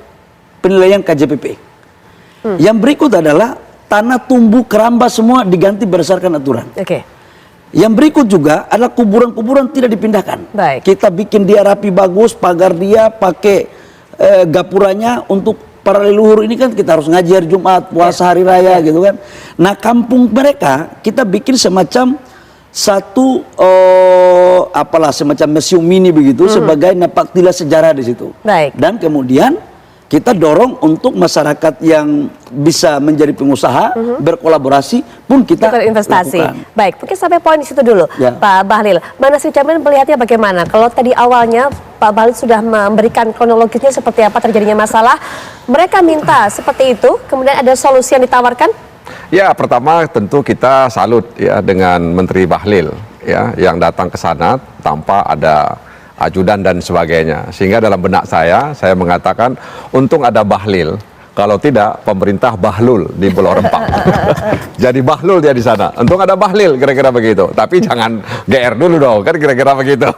penilaian KJPP. Yang berikut adalah tanah tumbuh keramba semua diganti berdasarkan aturan. Yang berikut juga adalah kuburan-kuburan tidak dipindahkan. Kita bikin dia rapi bagus, pagar dia, pakai gapuranya untuk para leluhur ini kan kita harus ngaji hari Jumat, puasa hari raya gitu kan. Nah kampung mereka kita bikin semacam satu semacam museum mini begitu sebagai napak tilas sejarah di situ. Dan kemudian kita dorong untuk masyarakat yang bisa menjadi pengusaha berkolaborasi pun kita investasi. Lakukan. Baik, mungkin sampai poin di situ dulu, Pak Bahlil. Mana sih Camen melihatnya bagaimana? Kalau tadi awalnya Pak Bahlil sudah memberikan kronologisnya seperti apa terjadinya masalah, mereka minta seperti itu, kemudian ada solusi yang ditawarkan. Ya, pertama tentu kita salut ya dengan Menteri Bahlil ya yang datang ke sana tanpa ada ajudan dan sebagainya. Sehingga dalam benak saya mengatakan untung ada Bahlil. Kalau tidak, pemerintah bahlul di Pulau Rempang. Jadi bahlul dia di sana. Untung ada Bahlil, kira-kira begitu. Tapi jangan GR dulu dong, kan kira-kira begitu.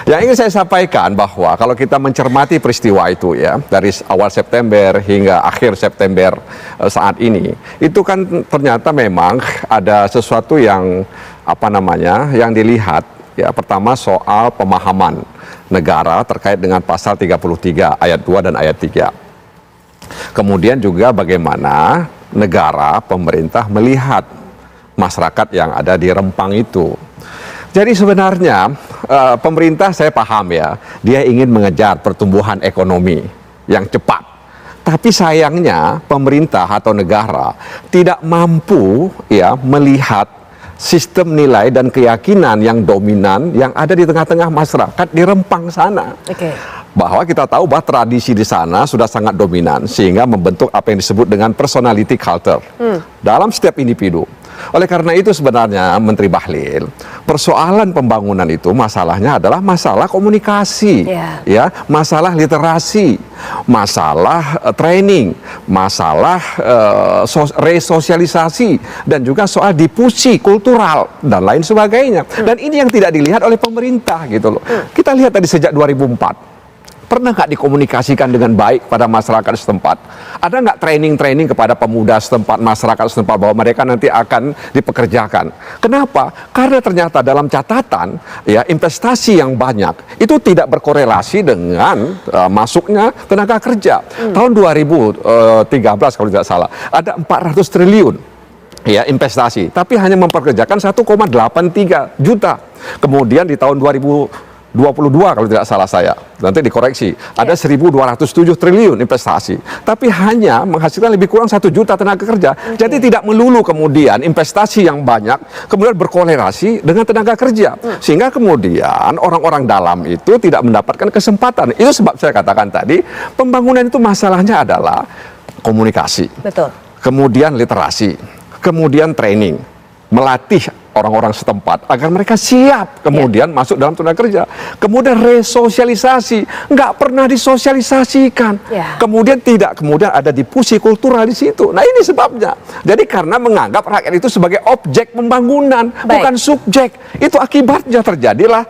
Yang ingin saya sampaikan bahwa kalau kita mencermati peristiwa itu ya, dari awal September hingga akhir September saat ini, itu kan ternyata memang ada sesuatu yang yang dilihat ya. Pertama soal pemahaman negara terkait dengan pasal 33 ayat 2 dan ayat 3. Kemudian juga bagaimana negara, pemerintah melihat masyarakat yang ada di Rempang itu. Jadi sebenarnya pemerintah saya paham ya, dia ingin mengejar pertumbuhan ekonomi yang cepat. Tapi sayangnya pemerintah atau negara tidak mampu ya melihat sistem nilai dan keyakinan yang dominan yang ada di tengah-tengah masyarakat di Rempang sana. Bahwa kita tahu bahwa tradisi di sana sudah sangat dominan sehingga membentuk apa yang disebut dengan personality culture dalam setiap individu. Oleh karena itu sebenarnya Menteri Bahlil, persoalan pembangunan itu masalahnya adalah masalah komunikasi, ya, masalah literasi, masalah training, masalah resosialisasi, dan juga soal difusi kultural dan lain sebagainya. Dan ini yang tidak dilihat oleh pemerintah gitu loh. Kita lihat tadi sejak 2004. Pernah nggak dikomunikasikan dengan baik pada masyarakat setempat? Ada nggak training-training kepada pemuda setempat, masyarakat setempat bahwa mereka nanti akan dipekerjakan? Kenapa? Karena ternyata dalam catatan ya investasi yang banyak itu tidak berkorelasi dengan masuknya tenaga kerja. Tahun 2013 kalau tidak salah ada 400 triliun. Ya investasi, tapi hanya memperkerjakan 1,83 juta. Kemudian di tahun 2022 kalau tidak salah saya, nanti dikoreksi, ada 1.207 triliun investasi, tapi hanya menghasilkan lebih kurang 1 juta tenaga kerja. Jadi tidak melulu kemudian investasi yang banyak kemudian berkorelasi dengan tenaga kerja, sehingga kemudian orang-orang dalam itu tidak mendapatkan kesempatan. Itu sebab saya katakan tadi, pembangunan itu masalahnya adalah komunikasi, kemudian literasi, kemudian training, melatih orang-orang setempat agar mereka siap kemudian masuk dalam tenaga kerja. Kemudian resosialisasi, nggak pernah disosialisasikan. Kemudian kemudian ada difusi kultural di situ. Nah ini sebabnya. Jadi karena menganggap rakyat itu sebagai objek pembangunan, bukan subjek. Itu akibatnya terjadilah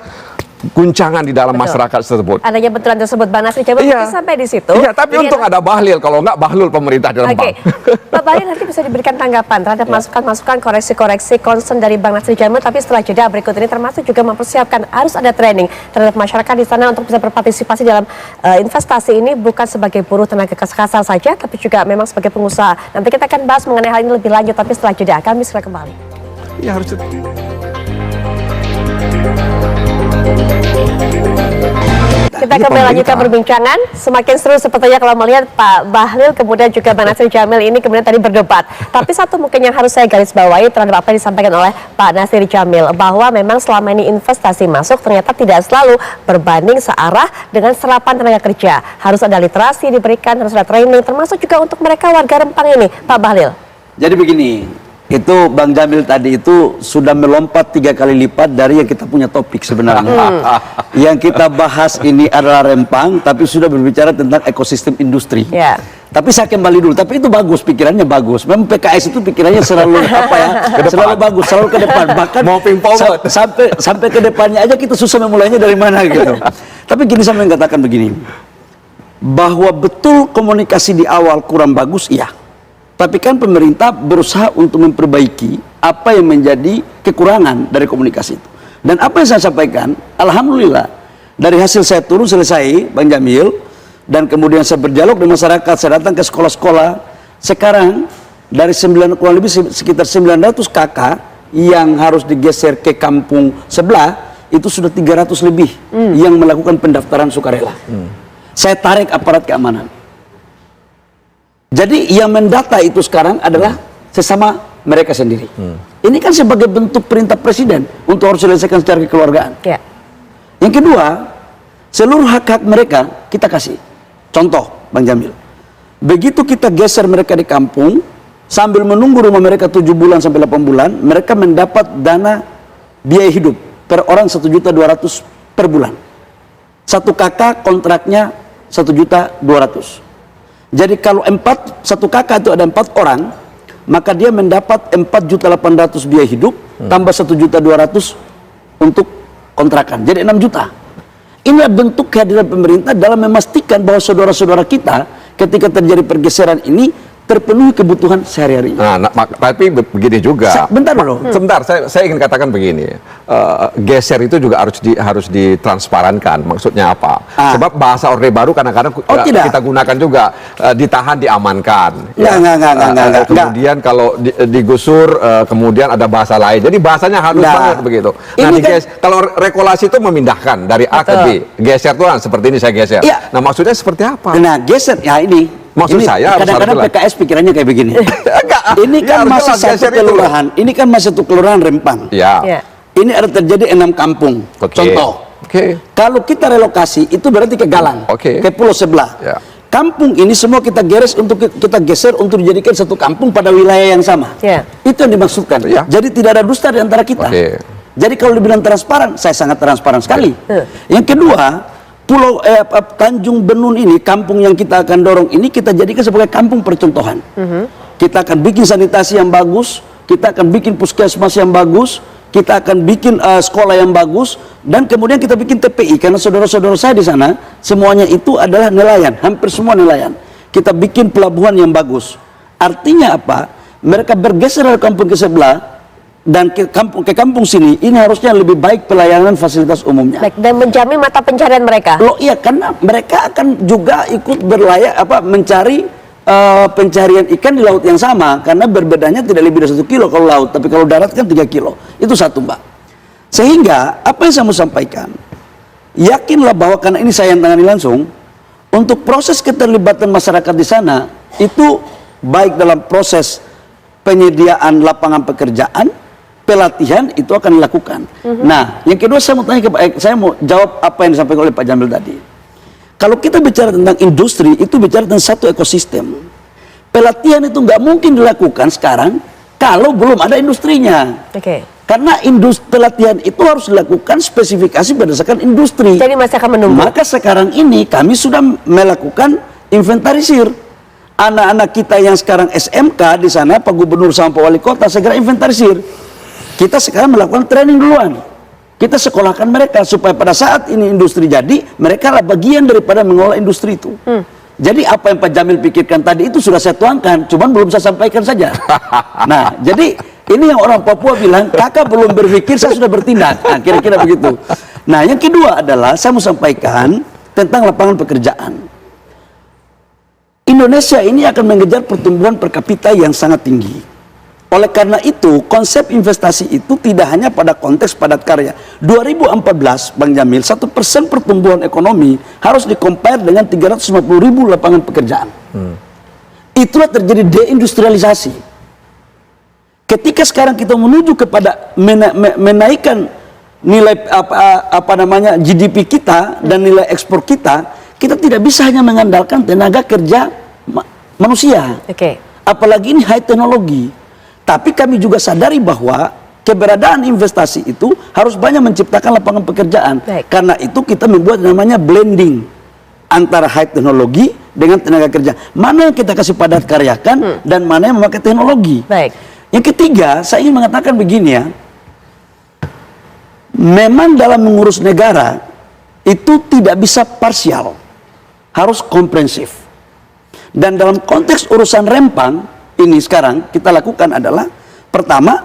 guncangan di dalam masyarakat tersebut. Adanya benturan tersebut, Bang Nasir Jamil sampai di situ. Iya, tapi untung ada Bahlil, kalau enggak Bahlul pemerintah di Rembang. Pak Bahlil nanti bisa diberikan tanggapan terhadap masukan-masukan, koreksi-koreksi, concern dari Bang Nasir Jamil, tapi setelah jeda berikut ini termasuk juga mempersiapkan harus ada training terhadap masyarakat di sana untuk bisa berpartisipasi dalam investasi ini, bukan sebagai buruh tenaga kasar saja, tapi juga memang sebagai pengusaha. Nanti kita akan bahas mengenai hal ini lebih lanjut, tapi setelah jeda kami segera kembali. Iya, harus. Kita kembali lanjutkan perbincangan. Semakin seru sepertinya kalau melihat Pak Bahlil kemudian juga Bang Nasir Jamil ini kemudian tadi berdebat. Tapi satu mungkin yang harus saya garis bawahi terhadap apa yang disampaikan oleh Pak Nasir Jamil, bahwa memang selama ini investasi masuk ternyata tidak selalu berbanding searah dengan serapan tenaga kerja. Harus ada literasi diberikan, harus ada training, termasuk juga untuk mereka warga Rempang ini, Pak Bahlil. Jadi begini, itu Bang Jamil tadi itu sudah melompat 3 kali lipat dari yang kita punya topik sebenarnya. Yang kita bahas ini adalah Rempang, tapi sudah berbicara tentang ekosistem industri. Tapi saya kembali dulu, tapi itu bagus, pikirannya bagus. Memang PKS itu pikirannya selalu apa ya, selalu bagus, selalu ke depan. Bahkan sampai ke depannya aja kita susah memulainya dari mana gitu. Tapi gini, saya mengatakan begini, bahwa betul komunikasi di awal kurang bagus, iya. Tapi kan pemerintah berusaha untuk memperbaiki apa yang menjadi kekurangan dari komunikasi itu. Dan apa yang saya sampaikan, alhamdulillah, dari hasil saya turun selesai, Bang Jamil, dan kemudian saya berdialog dengan masyarakat, saya datang ke sekolah-sekolah. Sekarang, dari kurang lebih sekitar 900 kakak yang harus digeser ke kampung sebelah, itu sudah 300 lebih yang melakukan pendaftaran sukarela. Saya tarik aparat keamanan. Jadi yang mendata itu sekarang adalah sesama mereka sendiri. Ini kan sebagai bentuk perintah presiden untuk harus selesaikan secara kekeluargaan. Yang kedua, seluruh hak-hak mereka kita kasih. Contoh, Bang Jamil, begitu kita geser mereka di kampung, sambil menunggu rumah mereka 7 bulan sampai 8 bulan, mereka mendapat dana biaya hidup per orang 1.200.000 per bulan. Satu kakak kontraknya 1.200.000. Jadi kalau satu kakak itu ada 4 orang, maka dia mendapat 4.800.000 biaya hidup, tambah 1.200.000 untuk kontrakan. Jadi 6 juta. Inilah bentuk kehadiran pemerintah dalam memastikan bahwa saudara-saudara kita ketika terjadi pergeseran ini terpenuhi kebutuhan sehari-hari. Tapi begini juga. Bentar dulu. Sebentar, saya ingin katakan begini. Geser itu juga harus ditransparankan. Maksudnya apa? Sebab bahasa Orde Baru kadang-kadang kita gunakan juga, ditahan, diamankan. Kemudian kalau digusur, kemudian ada bahasa lain. Jadi bahasanya harus banget begitu. Nah, kalau regulasi itu memindahkan dari A ke B. Geser itu seperti ini saya geser. Nah, maksudnya seperti apa? Nah, geser ya ini. Maksud saya kadang-kadang PKS pikirannya kayak begini. Ini kan masih satu kelurahan. Ini kan masih satu kelurahan Rempang. Ini ada terjadi 6 kampung. Contoh. Kalau kita relokasi itu berarti ke Galang, ke pulau sebelah. Kampung ini semua kita geser untuk dijadikan satu kampung pada wilayah yang sama. Itu yang dimaksudkan. Jadi tidak ada dusta di antara kita. Jadi kalau dibilang transparan, saya sangat transparan sekali. Yang kedua, Pulau Tanjung Benun ini, kampung yang kita akan dorong ini, kita jadikan sebagai kampung percontohan. Kita akan bikin sanitasi yang bagus, kita akan bikin puskesmas yang bagus, kita akan bikin sekolah yang bagus, dan kemudian kita bikin TPI, karena saudara-saudara saya di sana, semuanya itu adalah nelayan, hampir semua nelayan. Kita bikin pelabuhan yang bagus. Artinya apa? Mereka bergeser dari kampung ke sebelah, dan ke kampung sini, ini harusnya lebih baik pelayanan fasilitas umumnya. Baik, dan menjamin mata pencarian mereka. Loh iya, karena mereka akan juga ikut mencari pencarian ikan di laut yang sama, karena berbedanya tidak lebih dari 1 kilo kalau laut, tapi kalau darat kan 3 kilo. Itu satu, Mbak. Sehingga apa yang saya mau sampaikan, yakinlah bahwa karena ini saya yang tangani langsung, untuk proses keterlibatan masyarakat di sana itu baik dalam proses penyediaan lapangan pekerjaan, pelatihan itu akan dilakukan. Nah, yang kedua saya mau jawab apa yang disampaikan oleh Pak Jamil tadi. Kalau kita bicara tentang industri, itu bicara tentang satu ekosistem. Pelatihan itu nggak mungkin dilakukan sekarang kalau belum ada industrinya. Karena pelatihan itu harus dilakukan spesifikasi berdasarkan industri. Jadi masih akan menunggu. Maka sekarang ini kami sudah melakukan inventarisir. Anak-anak kita yang sekarang SMK di sana, Pak Gubernur sama Pak Wali Kota segera inventarisir. Kita sekarang melakukan training duluan. Kita sekolahkan mereka supaya pada saat ini industri jadi, mereka lah bagian daripada mengelola industri itu. Jadi apa yang Pak Jamil pikirkan tadi itu sudah saya tuangkan, cuman belum saya sampaikan saja. Nah, jadi ini yang orang Papua bilang, kakak belum berpikir, saya sudah bertindak. Nah, kira-kira begitu. Nah, yang kedua adalah saya mau sampaikan tentang lapangan pekerjaan. Indonesia ini akan mengejar pertumbuhan per kapita yang sangat tinggi. Oleh karena itu, konsep investasi itu tidak hanya pada konteks padat karya. 2014, Bang Jamil, 1% pertumbuhan ekonomi harus di-compare dengan 350.000 lapangan pekerjaan. Itulah terjadi deindustrialisasi. Ketika sekarang kita menuju kepada menaikkan nilai GDP kita dan nilai ekspor kita, kita tidak bisa hanya mengandalkan tenaga kerja manusia. Apalagi ini high teknologi. Tapi kami juga sadari bahwa keberadaan investasi itu harus banyak menciptakan lapangan pekerjaan. Karena itu kita membuat namanya blending antara high teknologi dengan tenaga kerja. Mana yang kita kasih padat karyakan dan mana yang memakai teknologi. Yang ketiga, saya ingin mengatakan begini ya. Memang dalam mengurus negara itu tidak bisa parsial. Harus komprehensif. Dan dalam konteks urusan Rempang ini sekarang kita lakukan adalah pertama,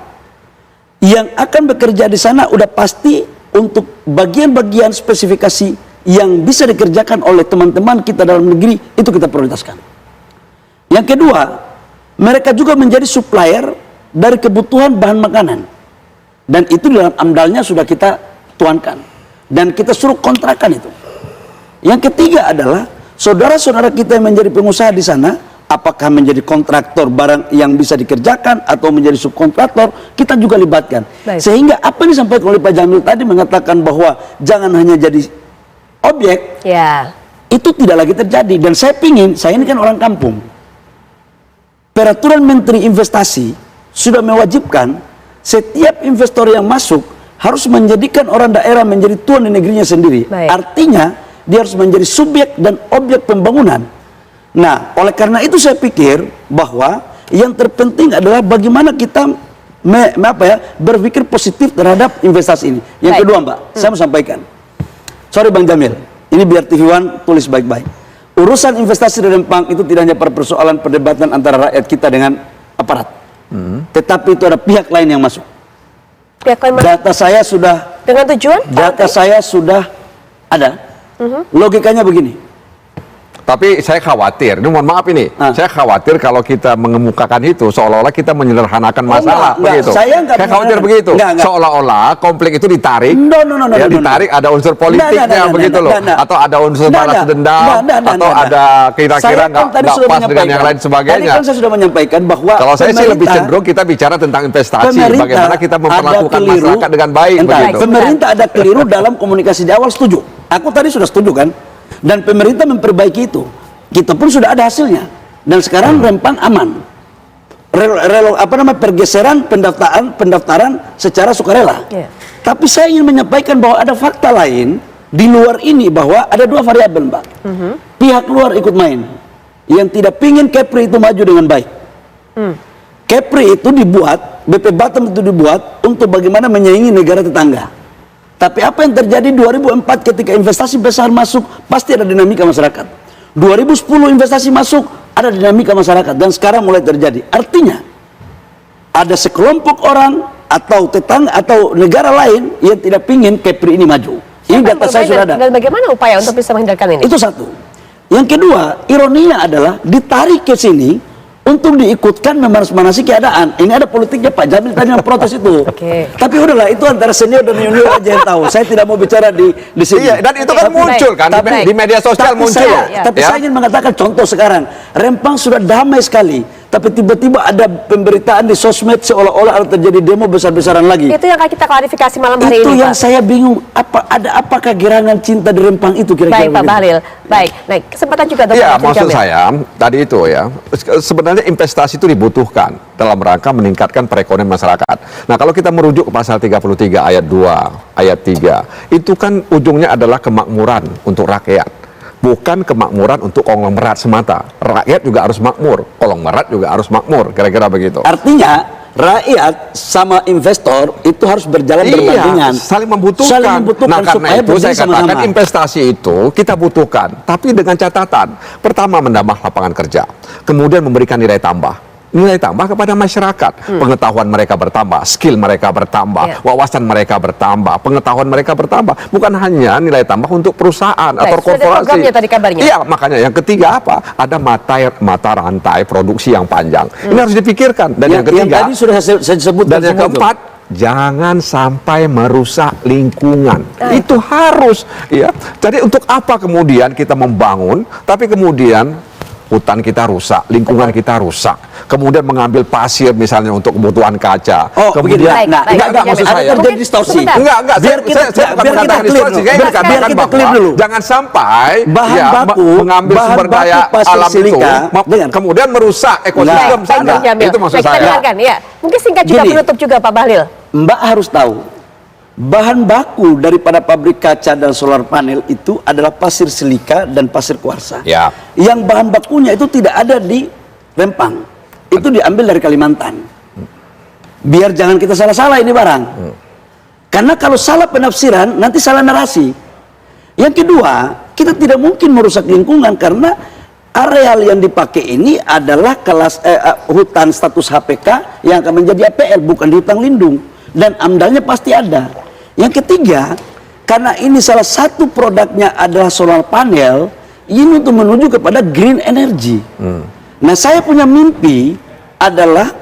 yang akan bekerja di sana udah pasti untuk bagian-bagian spesifikasi yang bisa dikerjakan oleh teman-teman kita dalam negeri, itu kita prioritaskan. Yang kedua, mereka juga menjadi supplier dari kebutuhan bahan makanan, dan itu dalam AMDAL-nya sudah kita tuankan dan kita suruh kontrakan itu. Yang ketiga adalah saudara-saudara kita yang menjadi pengusaha di sana, apakah menjadi kontraktor barang yang bisa dikerjakan atau menjadi subkontraktor, kita juga libatkan. Sehingga apa yang disampaikan oleh Pak Jamil tadi mengatakan bahwa jangan hanya jadi objek, itu tidak lagi terjadi. Dan saya ini kan orang kampung. Peraturan Menteri Investasi sudah mewajibkan setiap investor yang masuk harus menjadikan orang daerah menjadi tuan di negerinya sendiri. Artinya dia harus menjadi subjek dan objek pembangunan. Nah, oleh karena itu saya pikir bahwa yang terpenting adalah bagaimana kita berpikir positif terhadap investasi ini. Yang kedua, Mbak, saya mau sampaikan. Sorry Bang Jamil, ini biar TV One tulis baik-baik. Urusan investasi di Rempang itu tidak hanya persoalan perdebatan antara rakyat kita dengan aparat. Tetapi itu ada pihak lain yang masuk. Pihak lain data saya sudah dengan tujuan? Data saya sudah ada. Logikanya begini. Tapi saya khawatir, ini mohon maaf ini, saya khawatir kalau kita mengemukakan itu seolah-olah kita menyederhanakan masalah, begitu. Saya khawatir begitu, seolah-olah konflik itu ditarik, ditarik ada unsur politiknya begitu loh, atau ada unsur balas dendam, atau ada kira-kira nggak pas dengan yang lain sebagainya. Tadi kan saya sudah menyampaikan bahwa kalau saya sih lebih cenderung kita bicara tentang investasi, bagaimana kita memperlakukan masyarakat dengan baik. Begitu. Pemerintah ada keliru dalam komunikasi di awal, setuju. Aku tadi sudah setuju kan. Dan pemerintah memperbaiki itu. Kita pun sudah ada hasilnya. Dan sekarang Rempang aman. Pergeseran pendaftaran secara sukarela. Tapi saya ingin menyampaikan bahwa ada fakta lain di luar ini, bahwa ada dua variabel, Mbak. Pihak luar ikut main. Yang tidak pingin Kepri itu maju dengan baik. Kepri itu dibuat, BP Batam itu dibuat untuk bagaimana menyaingi negara tetangga. Tapi apa yang terjadi 2004 ketika investasi besar masuk, pasti ada dinamika masyarakat. 2010 investasi masuk, ada dinamika masyarakat. Dan sekarang mulai terjadi. Artinya, ada sekelompok orang atau tetangga atau negara lain yang tidak ingin Kepri ini maju. Ini data saya sudah ada. Dan bagaimana upaya untuk bisa menghindarkan ini? Itu satu. Yang kedua, ironinya adalah ditarik ke sini untuk diikutkan memanas-manasi keadaan. Ini ada politiknya Pak Jamil tadi yang protes itu. Tapi udahlah, itu antara senior dan junior aja yang tahu. Saya tidak mau bicara di sini. Iya, dan itu kan muncul kan di media sosial muncul. Tapi saya ingin mengatakan contoh sekarang. Rempang sudah damai sekali. Tapi tiba-tiba ada pemberitaan di sosmed seolah-olah ada terjadi demo besar-besaran lagi. Itu yang akan kita klarifikasi malam hari ini, Itu yang Pak. saya bingung. Apakah gerangan cinta di Rempang itu kira-kira? Baik, Pak Bahlil. Baik, kesempatan juga Dr. Ya, Abdul maksud Jamil. saya tadi itu ya, sebenarnya investasi itu dibutuhkan dalam rangka meningkatkan perekonomian masyarakat. Nah, kalau kita merujuk ke pasal 33 ayat 2, ayat 3, itu kan ujungnya adalah kemakmuran untuk rakyat. Bukan kemakmuran untuk konglomerat semata. Rakyat juga harus makmur, konglomerat juga harus makmur, kira-kira begitu. Artinya rakyat sama investor itu harus berjalan berbandingan, saling membutuhkan. Nah, karena supaya itu saya katakan sama-sama. investasi itu kita butuhkan, tapi dengan catatan. Pertama, menambah lapangan kerja, kemudian memberikan nilai tambah kepada masyarakat. Pengetahuan mereka bertambah, skill mereka bertambah, wawasan mereka bertambah, pengetahuan mereka bertambah. Bukan hanya nilai tambah untuk perusahaan atau korporasi. Tadi kabarnya. Iya, makanya yang ketiga apa? Ada mata rantai produksi yang panjang. Ini harus dipikirkan. Dan yang ketiga, yang tadi sudah saya sebutkan. dan yang keempat, jangan sampai merusak lingkungan. Itu harus, ya. Jadi untuk apa kemudian kita membangun, tapi kemudian hutan kita rusak, lingkungan kita rusak, kemudian mengambil pasir misalnya untuk kebutuhan kaca. Kemudian, enggak maksud saya. Terjadi distorsi. Enggak. Biar kita clear dulu. Biar kita clear dulu. Jangan sampai bahan baku mengambil sumber daya alam itu, kemudian merusak ekosistem sana. Itu maksud kita saya. dengarkan, ya. Mungkin singkat juga penutup juga Pak Bahlil. Mbak harus tahu, bahan baku daripada pabrik kaca dan solar panel itu adalah pasir silika dan pasir kuarsa. Ya. Yang bahan bakunya itu tidak ada di Rempang. Itu diambil dari Kalimantan. Biar jangan kita salah-salah ini barang. Karena kalau salah penafsiran, nanti salah narasi. Yang kedua, kita tidak mungkin merusak lingkungan karena areal yang dipakai ini adalah kelas hutan status HPK yang akan menjadi APL, bukan di hutan lindung. Dan amdalnya pasti ada. Yang ketiga, karena ini salah satu produknya adalah solar panel, ini untuk menuju kepada green energy. Nah, saya punya mimpi adalah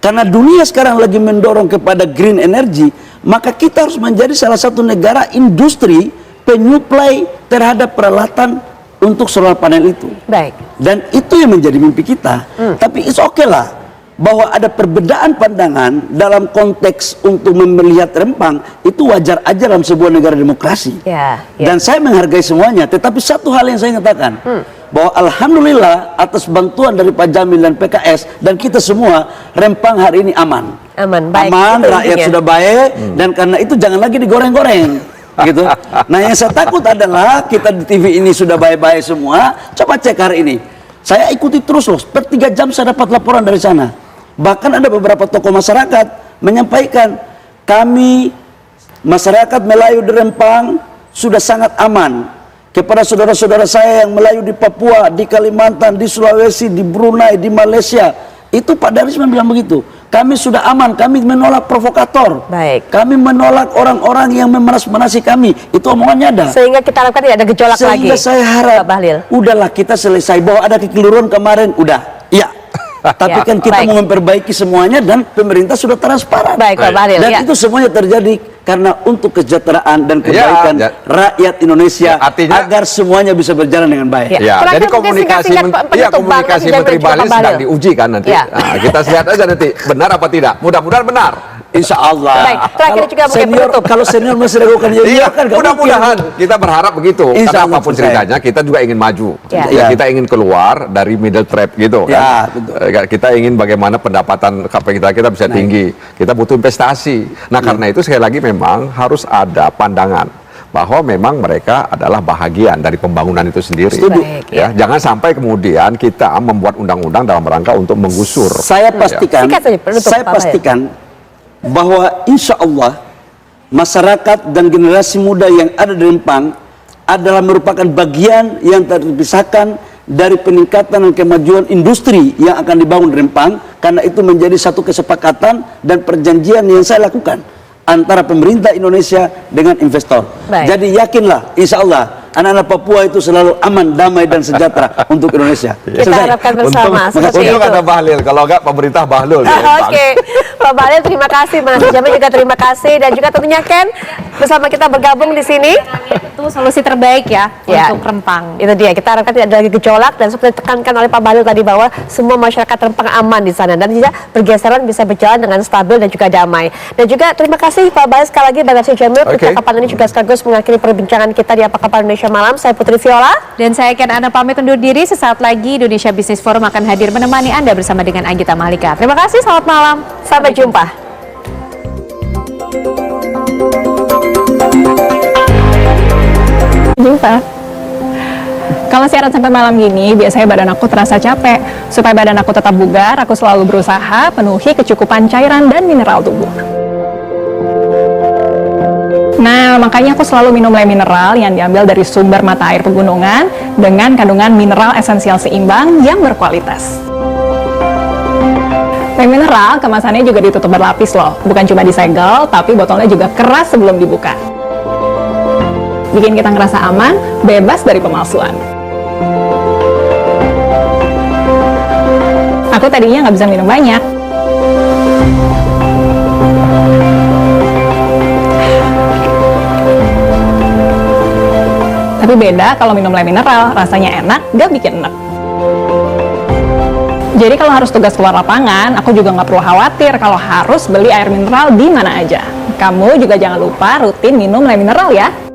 karena dunia sekarang lagi mendorong kepada green energy, maka kita harus menjadi salah satu negara industri penyuplai terhadap peralatan untuk solar panel itu. Baik. Dan itu yang menjadi mimpi kita. Tapi it's okay lah bahwa ada perbedaan pandangan dalam konteks untuk melihat Rempang itu wajar aja dalam sebuah negara demokrasi. Dan saya menghargai semuanya. Tetapi satu hal yang saya katakan, bahwa alhamdulillah atas bantuan dari Pak Jamil dan PKS dan kita semua, Rempang hari ini aman. Baik. Aman, rakyat sudah baik, dan karena itu jangan lagi digoreng-goreng. Gitu. Nah, yang saya takut adalah kita di TV ini sudah baik-baik semua. Coba cek hari ini. Saya ikuti terus loh. Per 3 jam saya dapat laporan dari sana. Bahkan ada beberapa tokoh masyarakat menyampaikan, kami masyarakat Melayu di Rempang sudah sangat aman. Kepada saudara-saudara saya yang Melayu di Papua, di Kalimantan, di Sulawesi, di Brunei, di Malaysia, itu Pak Darisman bilang begitu. Kami sudah aman, kami menolak provokator. Baik. Kami menolak orang-orang yang memeras-menasi kami. Itu omongannya ada. Sehingga kita harapkan tidak ada gejolak lagi. Sehingga saya harap, udahlah kita selesai. Bahwa ada kekeliruan kemarin, udah. Iya. Tapi kan kita mau memperbaiki semuanya dan pemerintah sudah transparan. Baik, Pak Bahlil. Dan itu semuanya terjadi karena untuk kesejahteraan dan kebaikan rakyat Indonesia, agar semuanya bisa berjalan dengan baik. Jadi komunikasi Menteri Bahlil sedang diuji kan nanti. Nah, kita lihat aja nanti benar apa tidak. Mudah-mudahan benar. Insya Allah. Baik, terakhir juga mungkin penutup. Kalau senior masih ragukan ya kan. Mudah-mudahan kita berharap begitu. Karena apapun ceritanya kita juga ingin maju. Kita ingin keluar dari middle trap gitu kan. Kita ingin bagaimana pendapatan KPI kita bisa tinggi. Kita butuh investasi. Nah, karena itu sekali lagi memang harus ada pandangan bahwa memang mereka adalah bahagian dari pembangunan itu sendiri. Baik, ya, jangan sampai kemudian kita membuat undang-undang dalam rangka untuk menggusur. Saya pastikan bahwa insya Allah masyarakat dan generasi muda yang ada di Rempang adalah merupakan bagian yang terpisahkan dari peningkatan dan kemajuan industri yang akan dibangun di Rempang, karena itu menjadi satu kesepakatan dan perjanjian yang saya lakukan antara pemerintah Indonesia dengan investor. Jadi yakinlah, insya Allah anak-anak Papua itu selalu aman, damai dan sejahtera untuk Indonesia. Kita harapkan bersama. Untuk kata Bahlil, kalau enggak pemerintah Bahlul. Oke, Pak Bahlil terima kasih, Mas Jamil juga terima kasih, dan juga tentunya Ken bersama kita bergabung di sini. Itu solusi terbaik ya untuk Rempang. Itu dia, kita harapkan tidak ada lagi gejolak, dan seperti ditekankan oleh Pak Bahlil tadi bahwa semua masyarakat Rempang aman di sana, dan juga pergeseran bisa berjalan dengan stabil dan juga damai. Dan juga terima kasih Pak Bahlil sekali lagi, Bang Jamil. Percakapan ini juga sekaligus mengakhiri perbincangan kita di Apa Kabar Indonesia Malam. Saya Putri Viola. Dan saya Ken Ana pamit undur diri. Sesaat lagi Indonesia Business Forum akan hadir menemani Anda bersama dengan Anggita Mahlika. Terima kasih, selamat malam. Sampai jumpa. Jumpa. Kalau siaran sampai malam gini, biasanya badan aku terasa capek. Supaya badan aku tetap bugar, aku selalu berusaha penuhi kecukupan cairan dan mineral tubuh. Nah, makanya aku selalu minum Le Mineral yang diambil dari sumber mata air pegunungan dengan kandungan mineral esensial seimbang yang berkualitas. Le Mineral kemasannya juga ditutup berlapis loh, bukan cuma disegel, tapi botolnya juga keras sebelum dibuka. Bikin kita ngerasa aman, bebas dari pemalsuan. Aku tadinya nggak bisa minum banyak. Tapi beda kalau minum Le Mineral, rasanya enak, nggak bikin enak. Jadi kalau harus tugas keluar lapangan, aku juga nggak perlu khawatir kalau harus beli air mineral di mana aja. Kamu juga jangan lupa rutin minum Le Mineral ya.